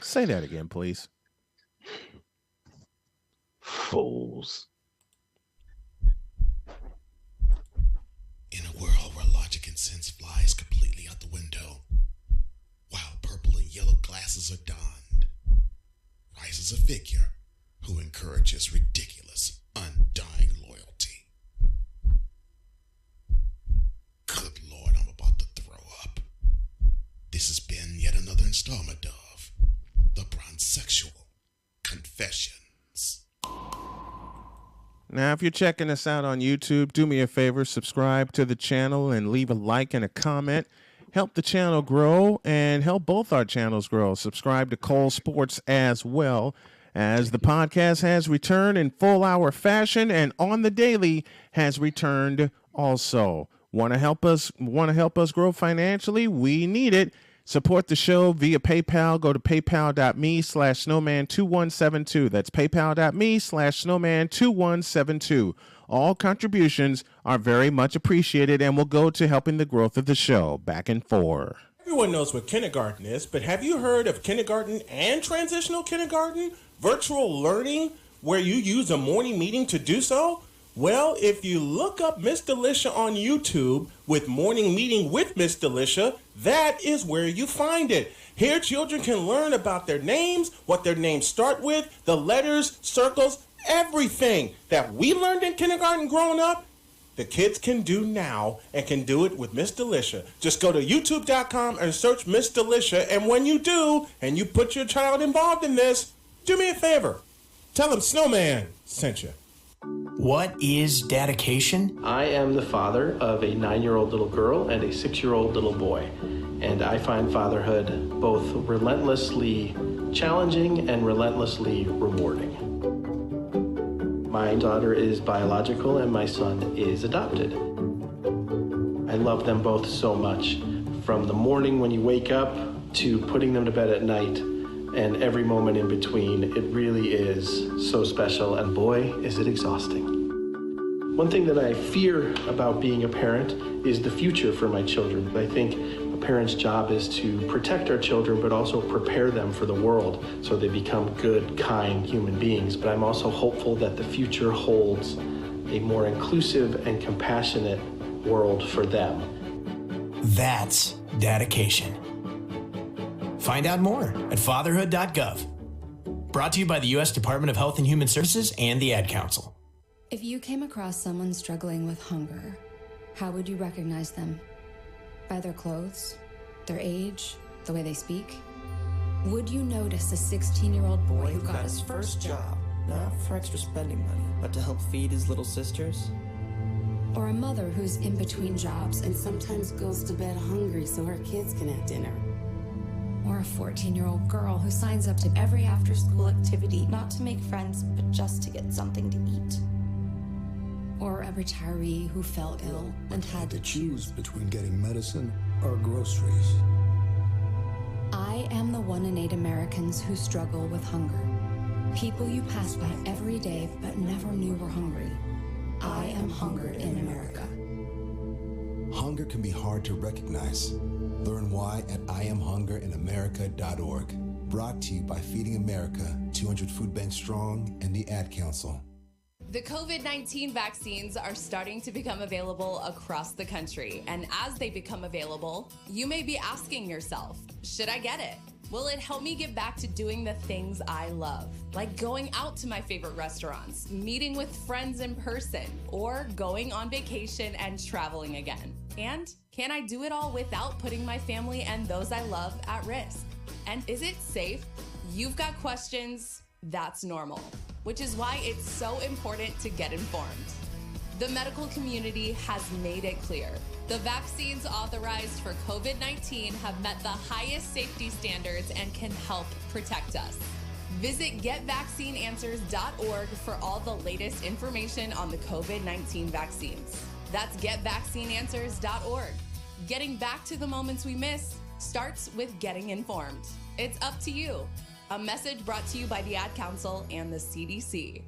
Say that again, please. Fools. In a world where logic and sense flies completely out the window, while purple and yellow glasses are donned, rises a figure who encourages ridiculous, undying loyalty. Good Lord, I'm about to throw up. This has been yet another installment of The Bronzexual Confessions. Now, if you're checking us out on YouTube, do me a favor, subscribe to the channel and leave a like and a comment. Help the channel grow and help both our channels grow. Subscribe to Cole Sports as well, as the podcast has returned in full hour fashion and On the Daily has returned also. Want to help us grow financially? We need it. Support the show via PayPal. Go to paypal.me/snowman2172. That's paypal.me/snowman2172. All contributions are very much appreciated and will go to helping the growth of the show. Back in 4. Everyone knows what kindergarten is, but have you heard of kindergarten and transitional kindergarten? Virtual learning where you use a morning meeting to do so? Well, if you look up Miss Delicia on YouTube with Morning Meeting with Miss Delicia, that is where you find it. Here, children can learn about their names, what their names start with, the letters, circles, everything that we learned in kindergarten growing up. The kids can do now and can do it with Miss Delicia. Just go to youtube.com and search Miss Delicia, and when you do, and you put your child involved in this, do me a favor. Tell them Snowman sent you. What is dedication? I am the father of a 9-year-old little girl and a 6-year-old little boy, and I find fatherhood both relentlessly challenging and relentlessly rewarding. My daughter is biological and my son is adopted. I love them both so much, from the morning when you wake up to putting them to bed at night. And every moment in between, it really is so special, and boy, is it exhausting. One thing that I fear about being a parent is the future for my children. I think a parent's job is to protect our children, but also prepare them for the world so they become good, kind human beings. But I'm also hopeful that the future holds a more inclusive and compassionate world for them. That's dedication. Find out more at fatherhood.gov. Brought to you by the U.S. Department of Health and Human Services and the Ad Council. If you came across someone struggling with hunger, how would you recognize them? By their clothes, their age, the way they speak? Would you notice a 16-year-old boy who got his first job, not for extra spending money, but to help feed his little sisters? Or a mother who's in between jobs and sometimes goes to bed hungry so her kids can have dinner? Or a 14-year-old girl who signs up to every after-school activity, not to make friends, but just to get something to eat. Or a retiree who fell ill and had to choose between getting medicine or groceries. I am the 1 in 8 Americans who struggle with hunger. People you pass by every day but never knew were hungry. I am hungered in America. Hunger can be hard to recognize. Learn why at IamHungerInAmerica.org. Brought to you by Feeding America, 200 Food Banks Strong, and the Ad Council. The COVID-19 vaccines are starting to become available across the country. And as they become available, you may be asking yourself, should I get it? Will it help me get back to doing the things I love? Like going out to my favorite restaurants, meeting with friends in person, or going on vacation and traveling again? And can I do it all without putting my family and those I love at risk? And is it safe? You've got questions. That's normal, which is why it's so important to get informed. The medical community has made it clear. The vaccines authorized for COVID-19 have met the highest safety standards and can help protect us. Visit getvaccineanswers.org for all the latest information on the COVID-19 vaccines. That's getvaccineanswers.org. Getting back to the moments we miss starts with getting informed. It's up to you. A message brought to you by the Ad Council and the CDC.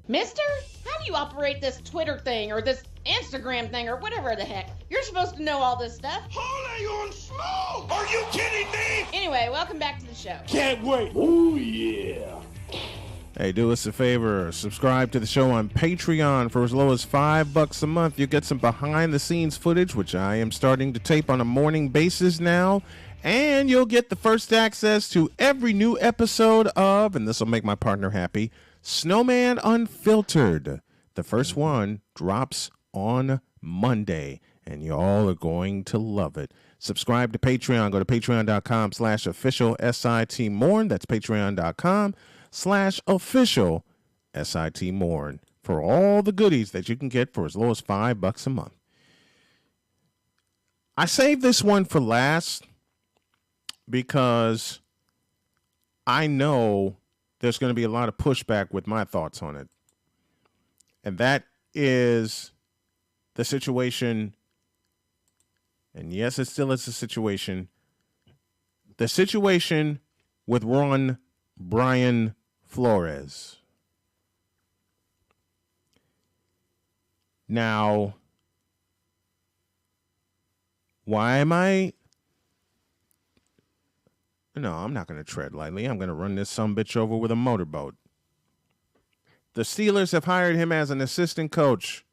Mister, how do you operate this Twitter thing or this Instagram thing or whatever the heck. You're supposed to know all this stuff. Holy on slow! Are you kidding me? Anyway, welcome back to the show. Can't wait. Oh, yeah. Hey, do us a favor. Subscribe to the show on Patreon for as low as $5 a month. You get some behind-the-scenes footage, which I am starting to tape on a morning basis now. And you'll get the first access to every new episode of, and this will make my partner happy, Snowman Unfiltered. The first one drops on Monday, and you all are going to love it. Subscribe to Patreon. Go to patreon.com/official SIT Morn. That's patreon.com/official SIT Morn for all the goodies that you can get for as low as $5 a month. I saved this one for last because I know there's going to be a lot of pushback with my thoughts on it. And that is the situation. And yes, it still is a situation. The situation with Brian Flores. Now, why am I? No, I'm not going to tread lightly. I'm going to run this sumbitch over with a motorboat. The Steelers have hired him as an assistant coach.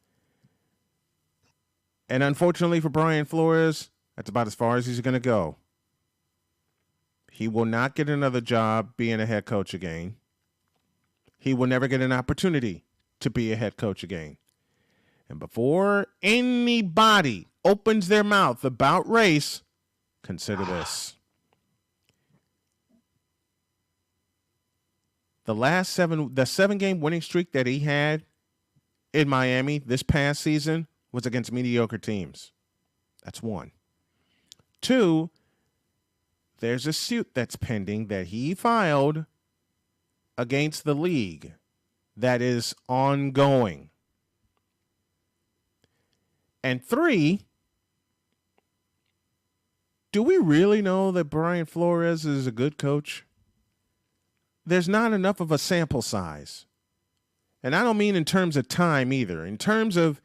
And unfortunately for Brian Flores, that's about as far as he's going to go. He will not get another job being a head coach again. He will never get an opportunity to be a head coach again. And before anybody opens their mouth about race, consider this. The 7-game winning streak that he had in Miami this past season was against mediocre teams. That's one. Two, there's a suit that's pending that he filed against the league that is ongoing. And three, do we really know that Brian Flores is a good coach? There's not enough of a sample size. And I don't mean in terms of time either. In terms of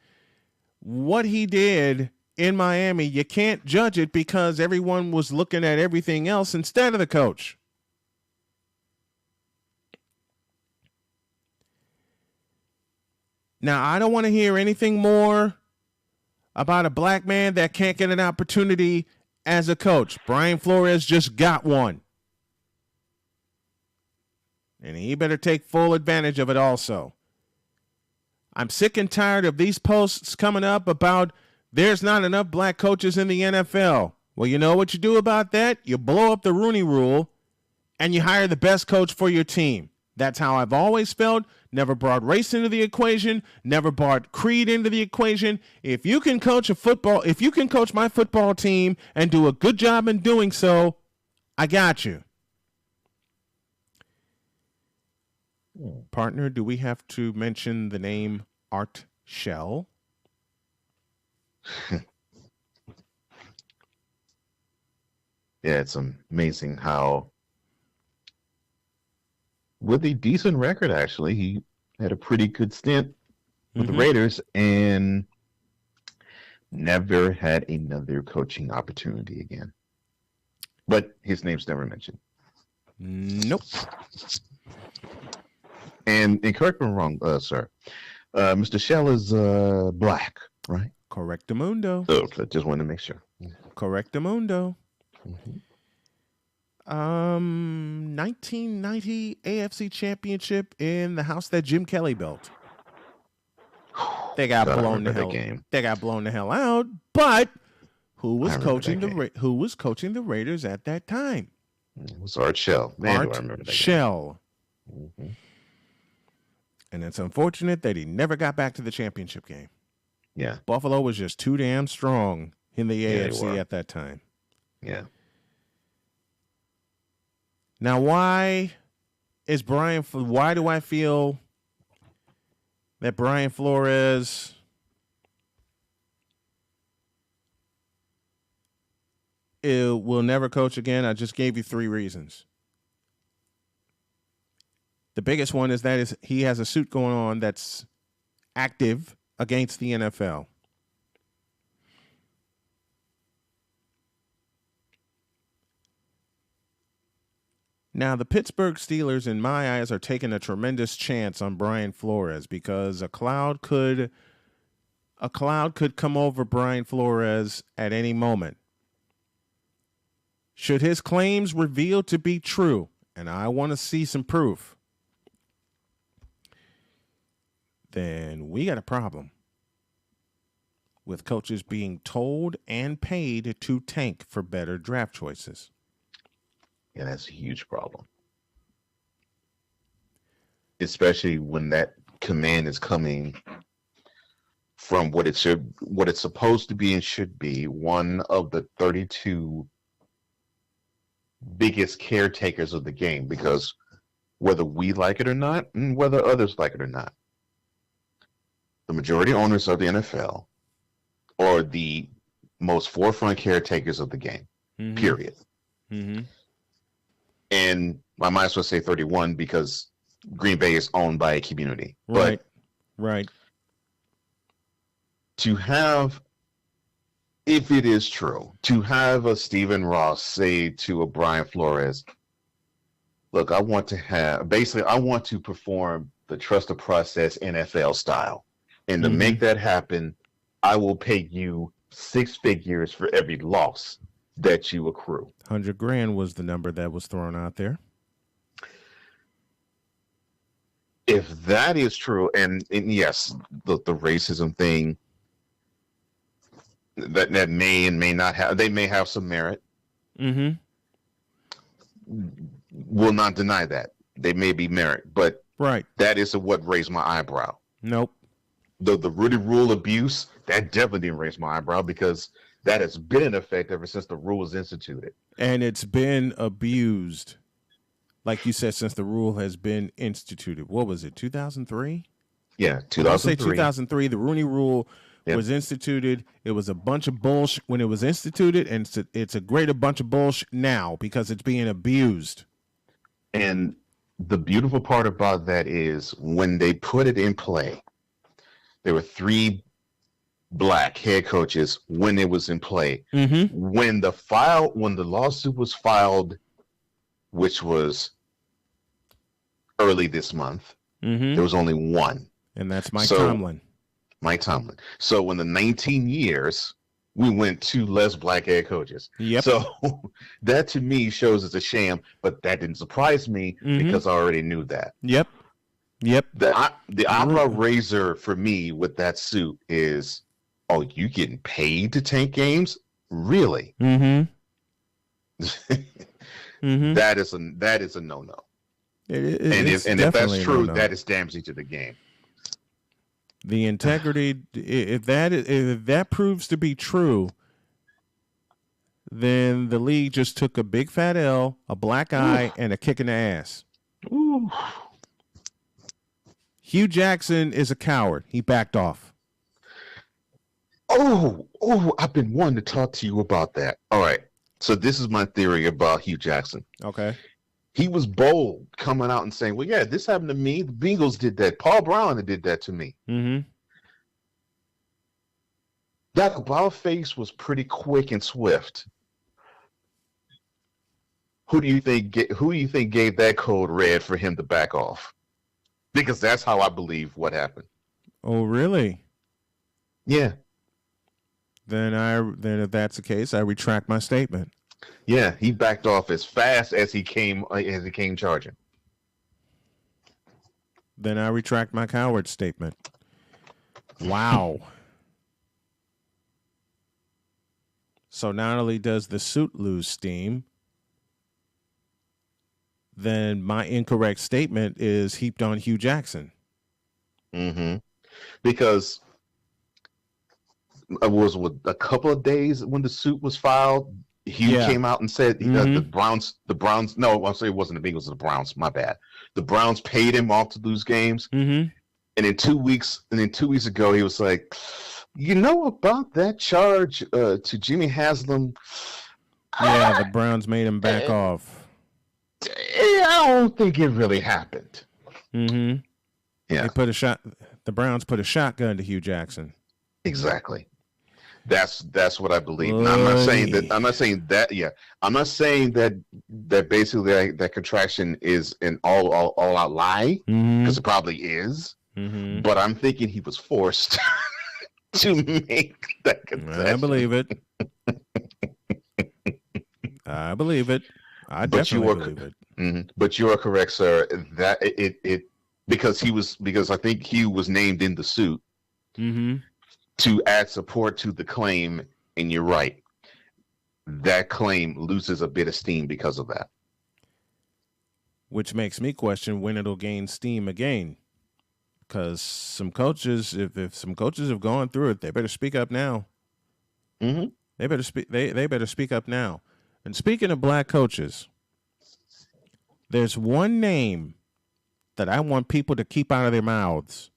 what he did in Miami, you can't judge it because everyone was looking at everything else instead of the coach. Now, I don't want to hear anything more about a black man that can't get an opportunity as a coach. Brian Flores just got one. And he better take full advantage of it also. I'm sick and tired of these posts coming up about there's not enough black coaches in the NFL. Well, you know what you do about that? You blow up the Rooney Rule and you hire the best coach for your team. That's how I've always felt. Never brought race into the equation. Never brought creed into the equation. If you can coach my football team and do a good job in doing so, I got you. Partner, do we have to mention the name Art Shell? Yeah, it's amazing how, with a decent record, actually, he had a pretty good stint with the Raiders and never had another coaching opportunity again. But his name's never mentioned. Nope. And correct me if I'm wrong, sir. Mr. Shell is black, right? Correctamundo. So I just wanted to make sure. Correctamundo. 1990 AFC Championship in the house that Jim Kelly built. They got blown the hell. They got blown the hell out. But who was coaching the Raiders at that time? It was Art Shell. Art Shell. And it's unfortunate that he never got back to the championship game. Yeah. Buffalo was just too damn strong in the AFC at that time. Yeah. Now, why do I feel that Brian Flores will never coach again? I just gave you 3 reasons. The biggest one is he has a suit going on that's active against the NFL. Now, the Pittsburgh Steelers, in my eyes, are taking a tremendous chance on Brian Flores because a cloud could come over Brian Flores at any moment. Should his claims revealed to be true, and I want to see some proof, then we got a problem with coaches being told and paid to tank for better draft choices. Yeah, that's a huge problem. Especially when that command is coming from what it's supposed to be and should be one of the 32 biggest caretakers of the game, because whether we like it or not, and whether others like it or not, the majority owners of the NFL are the most forefront caretakers of the game, period. Mm-hmm. And I might as well say 31 because Green Bay is owned by a community. Right. But right. To have, if it is true, to have a Stephen Ross say to a Brian Flores, look, I want to perform the trust the process NFL style. And to make that happen, I will pay you 6 figures for every loss that you accrue. $100,000 was the number that was thrown out there. If that is true, and yes, the racism thing that may and may not have, they may have some merit. Mm-hmm. Will not deny that. They may be merit, but right. That is what raised my eyebrow. Nope. The Rudy Rule abuse, that definitely didn't raise my eyebrow because that has been in effect ever since the rule was instituted. And it's been abused, like you said, since the rule has been instituted. What was it, 2003? Yeah, 2003. I'll say 2003. The Rooney Rule was instituted. It was a bunch of bullshit when it was instituted, and it's a greater bunch of bullshit now because it's being abused. And the beautiful part about that is when they put it in play, there were 3 black head coaches when it was in play. Mm-hmm. When the lawsuit was filed, which was early this month, there was only one. And that's Mike Tomlin. Mike Tomlin. So in the 19 years, we went 2 less black head coaches. Yep. So that to me shows it's a sham, but that didn't surprise me because I already knew that. Yep. The eyebrow raiser for me with that suit is, oh, you getting paid to tank games? Really? Mm-hmm. That is a no-no. If that's true, that is damaging to the game. The integrity, if that proves to be true, then the league just took a big fat L, a black eye, and a kick in the ass. Ooh. Hugh Jackson is a coward. He backed off. Oh, I've been wanting to talk to you about that. All right. So this is my theory about Hugh Jackson. Okay. He was bold coming out and saying, well, yeah, this happened to me. The Bengals did that. Paul Brown did that to me. Mm-hmm. That about-face was pretty quick and swift. Who do you think gave that code red for him to back off? Because that's how I believe what happened. Oh, really? Yeah. Then if that's the case, I retract my statement. Yeah, he backed off as fast as he came charging. Then I retract my coward statement. Wow. So not only does the suit lose steam, then my incorrect statement is heaped on Hugh Jackson. Mm-hmm. Because it was a couple of days when the suit was filed, Hugh came out and said the Browns. No, I'll say it wasn't the Bengals, the Browns. My bad. The Browns paid him off to lose games, and in 2 weeks, ago, he was like, "You know about that charge to Jimmy Haslam?" Yeah, the Browns made him back off. I don't think it really happened. Mm-hmm. Yeah, The Browns put a shotgun to Hugh Jackson. Exactly. That's what I believe. Now, I'm not saying that. Yeah, I'm not saying that basically that contraction is an all out lie, because it probably is. But I'm thinking he was forced to make that concession. I believe it. I believe it. I definitely believe it. But you are correct, sir. That it because I think he was named in the suit to add support to the claim, and you're right. That claim loses a bit of steam because of that. Which makes me question when it'll gain steam again. Because some coaches, if some coaches have gone through it, they better speak up now. They better speak. They better speak up now. And speaking of black coaches, there's one name that I want people to keep out of their mouths,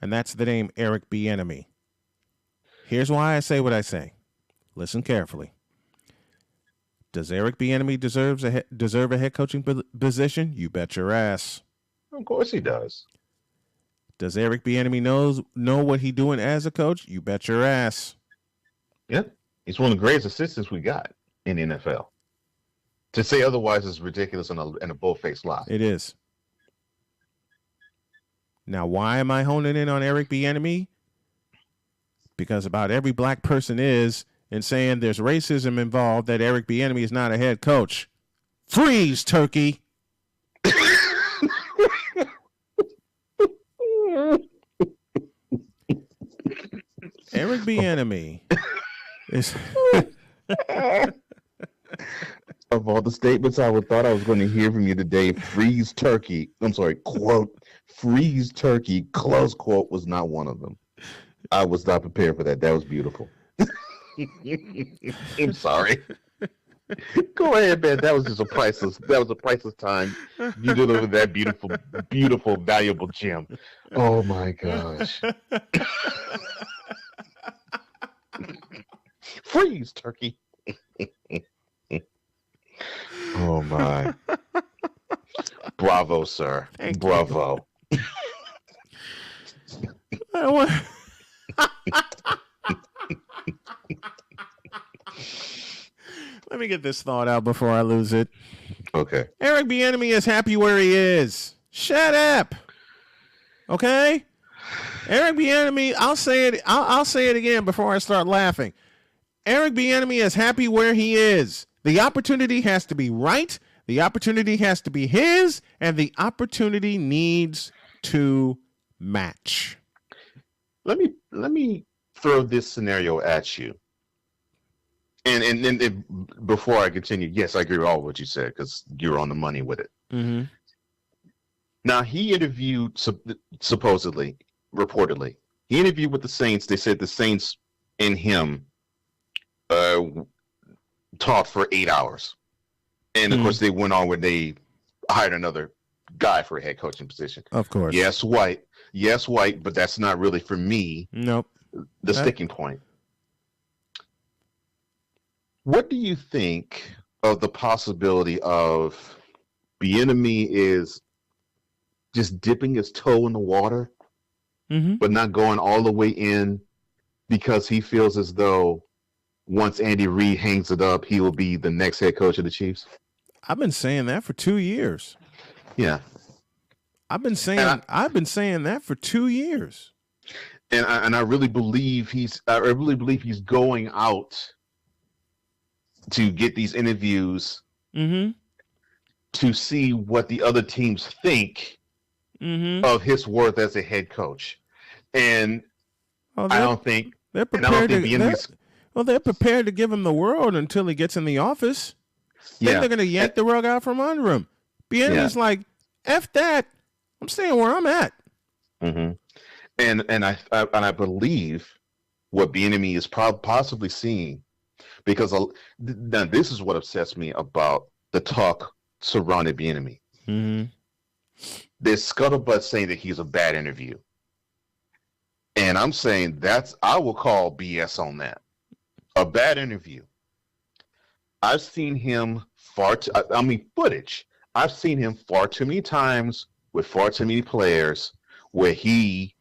and that's the name Eric Bieniemy. Here's why I say what I say. Listen carefully. Does Eric Bieniemy deserve a head coaching position? You bet your ass. Of course he does. Does Eric Bieniemy know what he's doing as a coach? You bet your ass. Yep. He's one of the greatest assistants we got in the NFL. To say otherwise is ridiculous and a bull-faced lie. It is. Now, why am I honing in on Eric Bieniemy? Because about every black person is in saying there's racism involved that Eric Bieniemy is not a head coach. Freeze, turkey. Eric Bieniemy is of all the statements I thought I was going to hear from you today, freeze turkey. I'm sorry, quote, freeze turkey, close quote, was not one of them. I was not prepared for that. That was beautiful. I'm sorry. Go ahead, man. That was a priceless time. You delivered that beautiful, valuable gem. Oh my gosh. Freeze, turkey. Oh my. Bravo, sir. Bravo. Let me get this thought out before I lose it. Okay. Eric Bieniemy is happy where he is. Shut up. Okay? Eric Bieniemy, I'll say it again before I start laughing. Eric Bieniemy is happy where he is. The opportunity has to be right. The opportunity has to be his, and the opportunity needs to match. Let me throw this scenario at you. And before I continue, yes, I agree with all what you said because you're on the money with it. Mm-hmm. Now, he interviewed, reportedly, he interviewed with the Saints. They said the Saints and him talked for 8 hours. And, of course, they went on when they hired another guy for a head coaching position. Of course. Yes, white, but that's not really, for me, nope, the sticking point. What do you think of the possibility of Bieniemy is just dipping his toe in the water, but not going all the way in because he feels as though once Andy Reid hangs it up, he will be the next head coach of the Chiefs? I've been saying that for 2 years. Yeah. I've been saying that for 2 years. And I really believe he's going out to get these interviews to see what the other teams think of his worth as a head coach. And I don't think they're prepared they're prepared to give him the world until he gets in the office. Then they're going to yank the rug out from under him. Bieniemy's like, F that. I'm staying where I'm at. And I believe what Bieniemy is possibly seeing, because now this is what upsets me about the talk surrounding Bieniemy. There's scuttlebutt saying that he's a bad interview, and I'm saying I will call BS on that. A bad interview. I've seen him footage. I've seen him far too many times with far too many players where he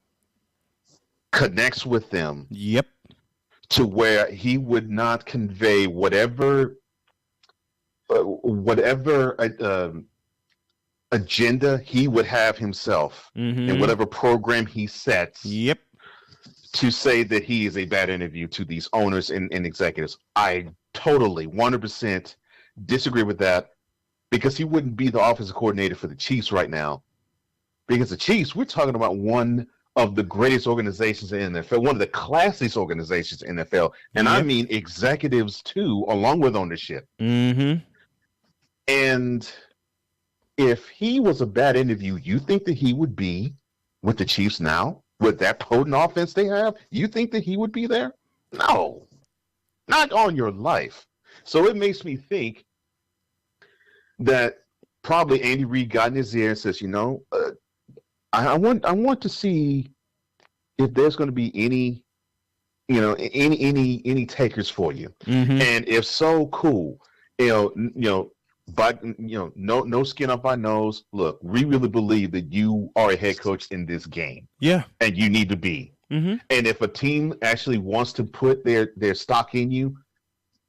connects with them. Yep. to where he would not convey whatever agenda he would have himself and whatever program he sets. Yep. To say that he is a bad interview to these owners and executives. I totally 100% disagree with that, because he wouldn't be the offensive coordinator for the Chiefs right now. Because the Chiefs, we're talking about one of the greatest organizations in the NFL, one of the classiest organizations in the NFL, and I mean executives too, along with ownership. And if he was a bad interview, you think that he would be with the Chiefs now? With that potent offense they have, you think that he would be there? No, not on your life. So it makes me think that probably Andy Reid got in his ear and says, I want to see if there's going to be any takers for you, and if so, cool. But no skin up our nose. Look, we really believe that you are a head coach in this game. Yeah, and you need to be. And if a team actually wants to put their stock in you,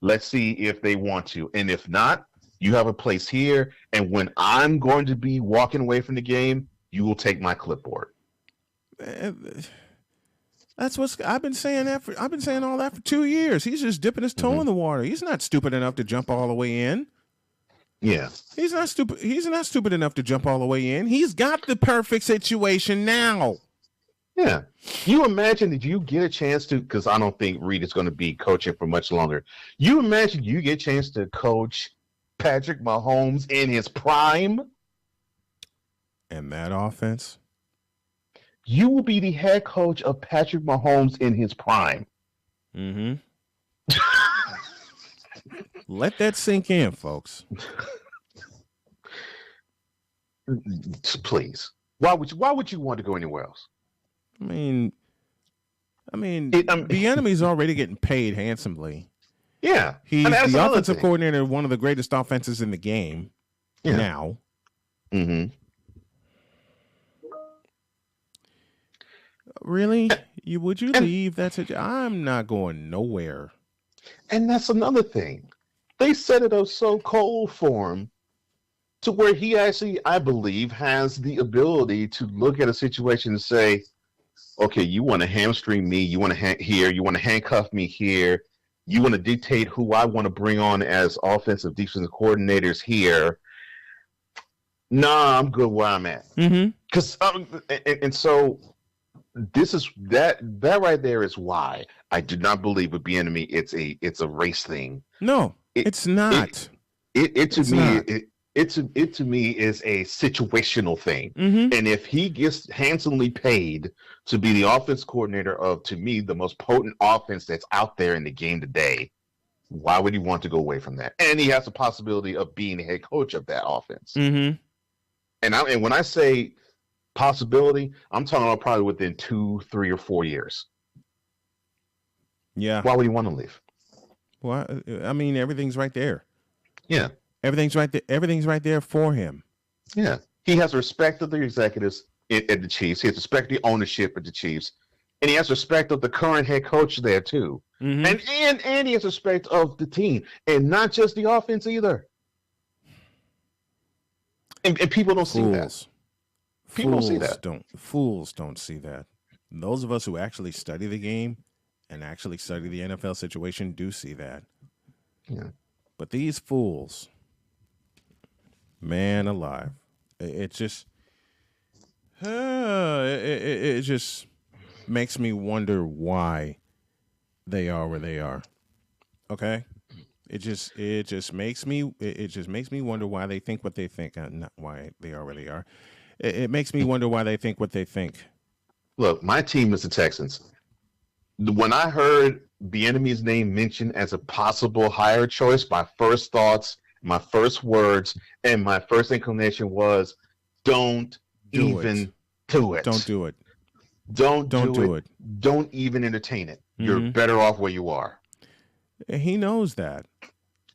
let's see if they want to. And if not, you have a place here. And when I'm going to be walking away from the game, you will take my clipboard. That's what I've been saying. I've been saying all that for 2 years. He's just dipping his toe in the water. He's not stupid enough to jump all the way in. Yeah. He's not stupid. He's not stupid enough to jump all the way in. He's got the perfect situation now. Yeah. You imagine that you get a chance to, because I don't think Reed is going to be coaching for much longer. You imagine you get a chance to coach Patrick Mahomes in his prime. And that offense. You will be the head coach of Patrick Mahomes in his prime. Let that sink in, folks. Please. Why would you want to go anywhere else? I mean, the enemy's already getting paid handsomely. Yeah. He's the offensive coordinator of one of the greatest offenses in the game now. Really? Would you leave that situation? I'm not going nowhere. And that's another thing. They set it up so cold for him to where he actually, I believe, has the ability to look at a situation and say, okay, you want to hamstring me, you want to you want to handcuff me here, you want to dictate who I want to bring on as offensive defensive coordinators here. Nah, I'm good where I'm at. Because and so this is that right there is why I do not believe with Bieniemy it's a race thing. No, it's not. It to me is a situational thing. And if he gets handsomely paid to be the offense coordinator of, to me, the most potent offense that's out there in the game today, why would he want to go away from that? And he has the possibility of being the head coach of that offense. And when I say possibility, I'm talking about probably within 2, 3, or 4 years. Yeah. Why would he want to leave? Well, I mean, everything's right there. Yeah. Everything's right there. Everything's right there for him. Yeah. He has respect of the executives at the Chiefs. He has respect of the ownership at the Chiefs. And he has respect of the current head coach there too. And he has respect of the team. And not just the offense either. And people don't see that. People don't see that. Fools don't see that. Those of us who actually study the game and actually study the NFL situation do see that. Yeah. But these fools, man alive, it just makes me wonder why they are where they are. Okay? It just makes me wonder why they think what they think, not why they are where they are. It makes me wonder why they think what they think. Look, my team is the Texans. When I heard Bieniemy's name mentioned as a possible hire choice, my first thoughts, my first words, and my first inclination was, don't even do it. Don't do it. Don't do it. Don't even entertain it. You're better off where you are. He knows that.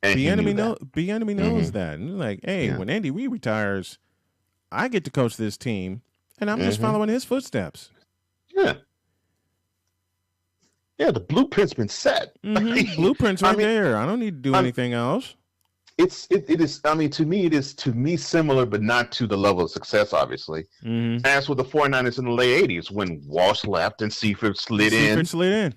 And Bieniemy knows that. And like, hey, when Andy Reid retires, I get to coach this team, and I'm just following his footsteps. Yeah. Yeah, the blueprint's been set. Blueprint's right there. I don't need to do anything else. It is. I mean, to me, it is similar, but not to the level of success, obviously. As with the 49ers in the late '80s, when Walsh left and Seifert slid in.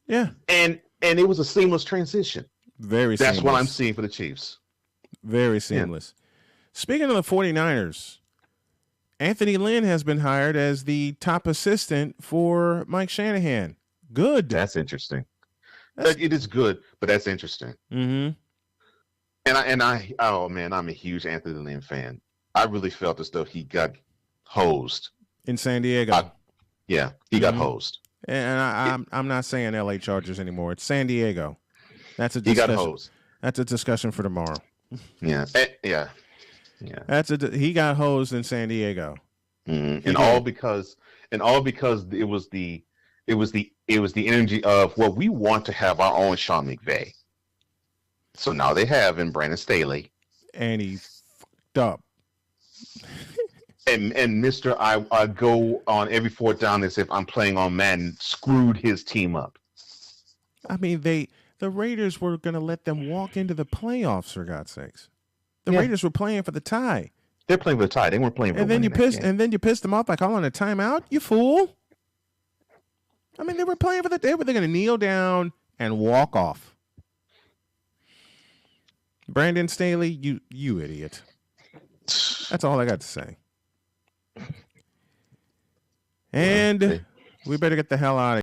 Yeah, and it was a seamless transition. That's seamless. what I'm seeing for the Chiefs. Very seamless. Yeah. Speaking of the 49ers, Anthony Lynn has been hired as the top assistant for Mike Shanahan. Good. That's interesting. It is good, but that's interesting. Mm-hmm. And I, oh man, I'm a huge Anthony Lynn fan. I really felt as though he got hosed in San Diego. He got hosed. And I'm not saying LA Chargers anymore. It's San Diego. That's a discussion. He got hosed. That's a discussion for tomorrow. Yeah. He got hosed in San Diego. And all because it was the energy of, well, we want to have our own Sean McVay. So now they have in Brandon Staley. And he fucked up. and Mr. I go on every fourth down as if I'm playing on Madden, screwed his team up. I mean, the Raiders were going to let them walk into the playoffs, for God's sakes. The Raiders were playing for the tie. They're playing for the tie. They weren't playing for and then you pissed them off by calling a timeout. You fool! I mean, they were playing for the. They're going to kneel down and walk off. Brandon Staley, you idiot. That's all I got to say. And we better get the hell out of here.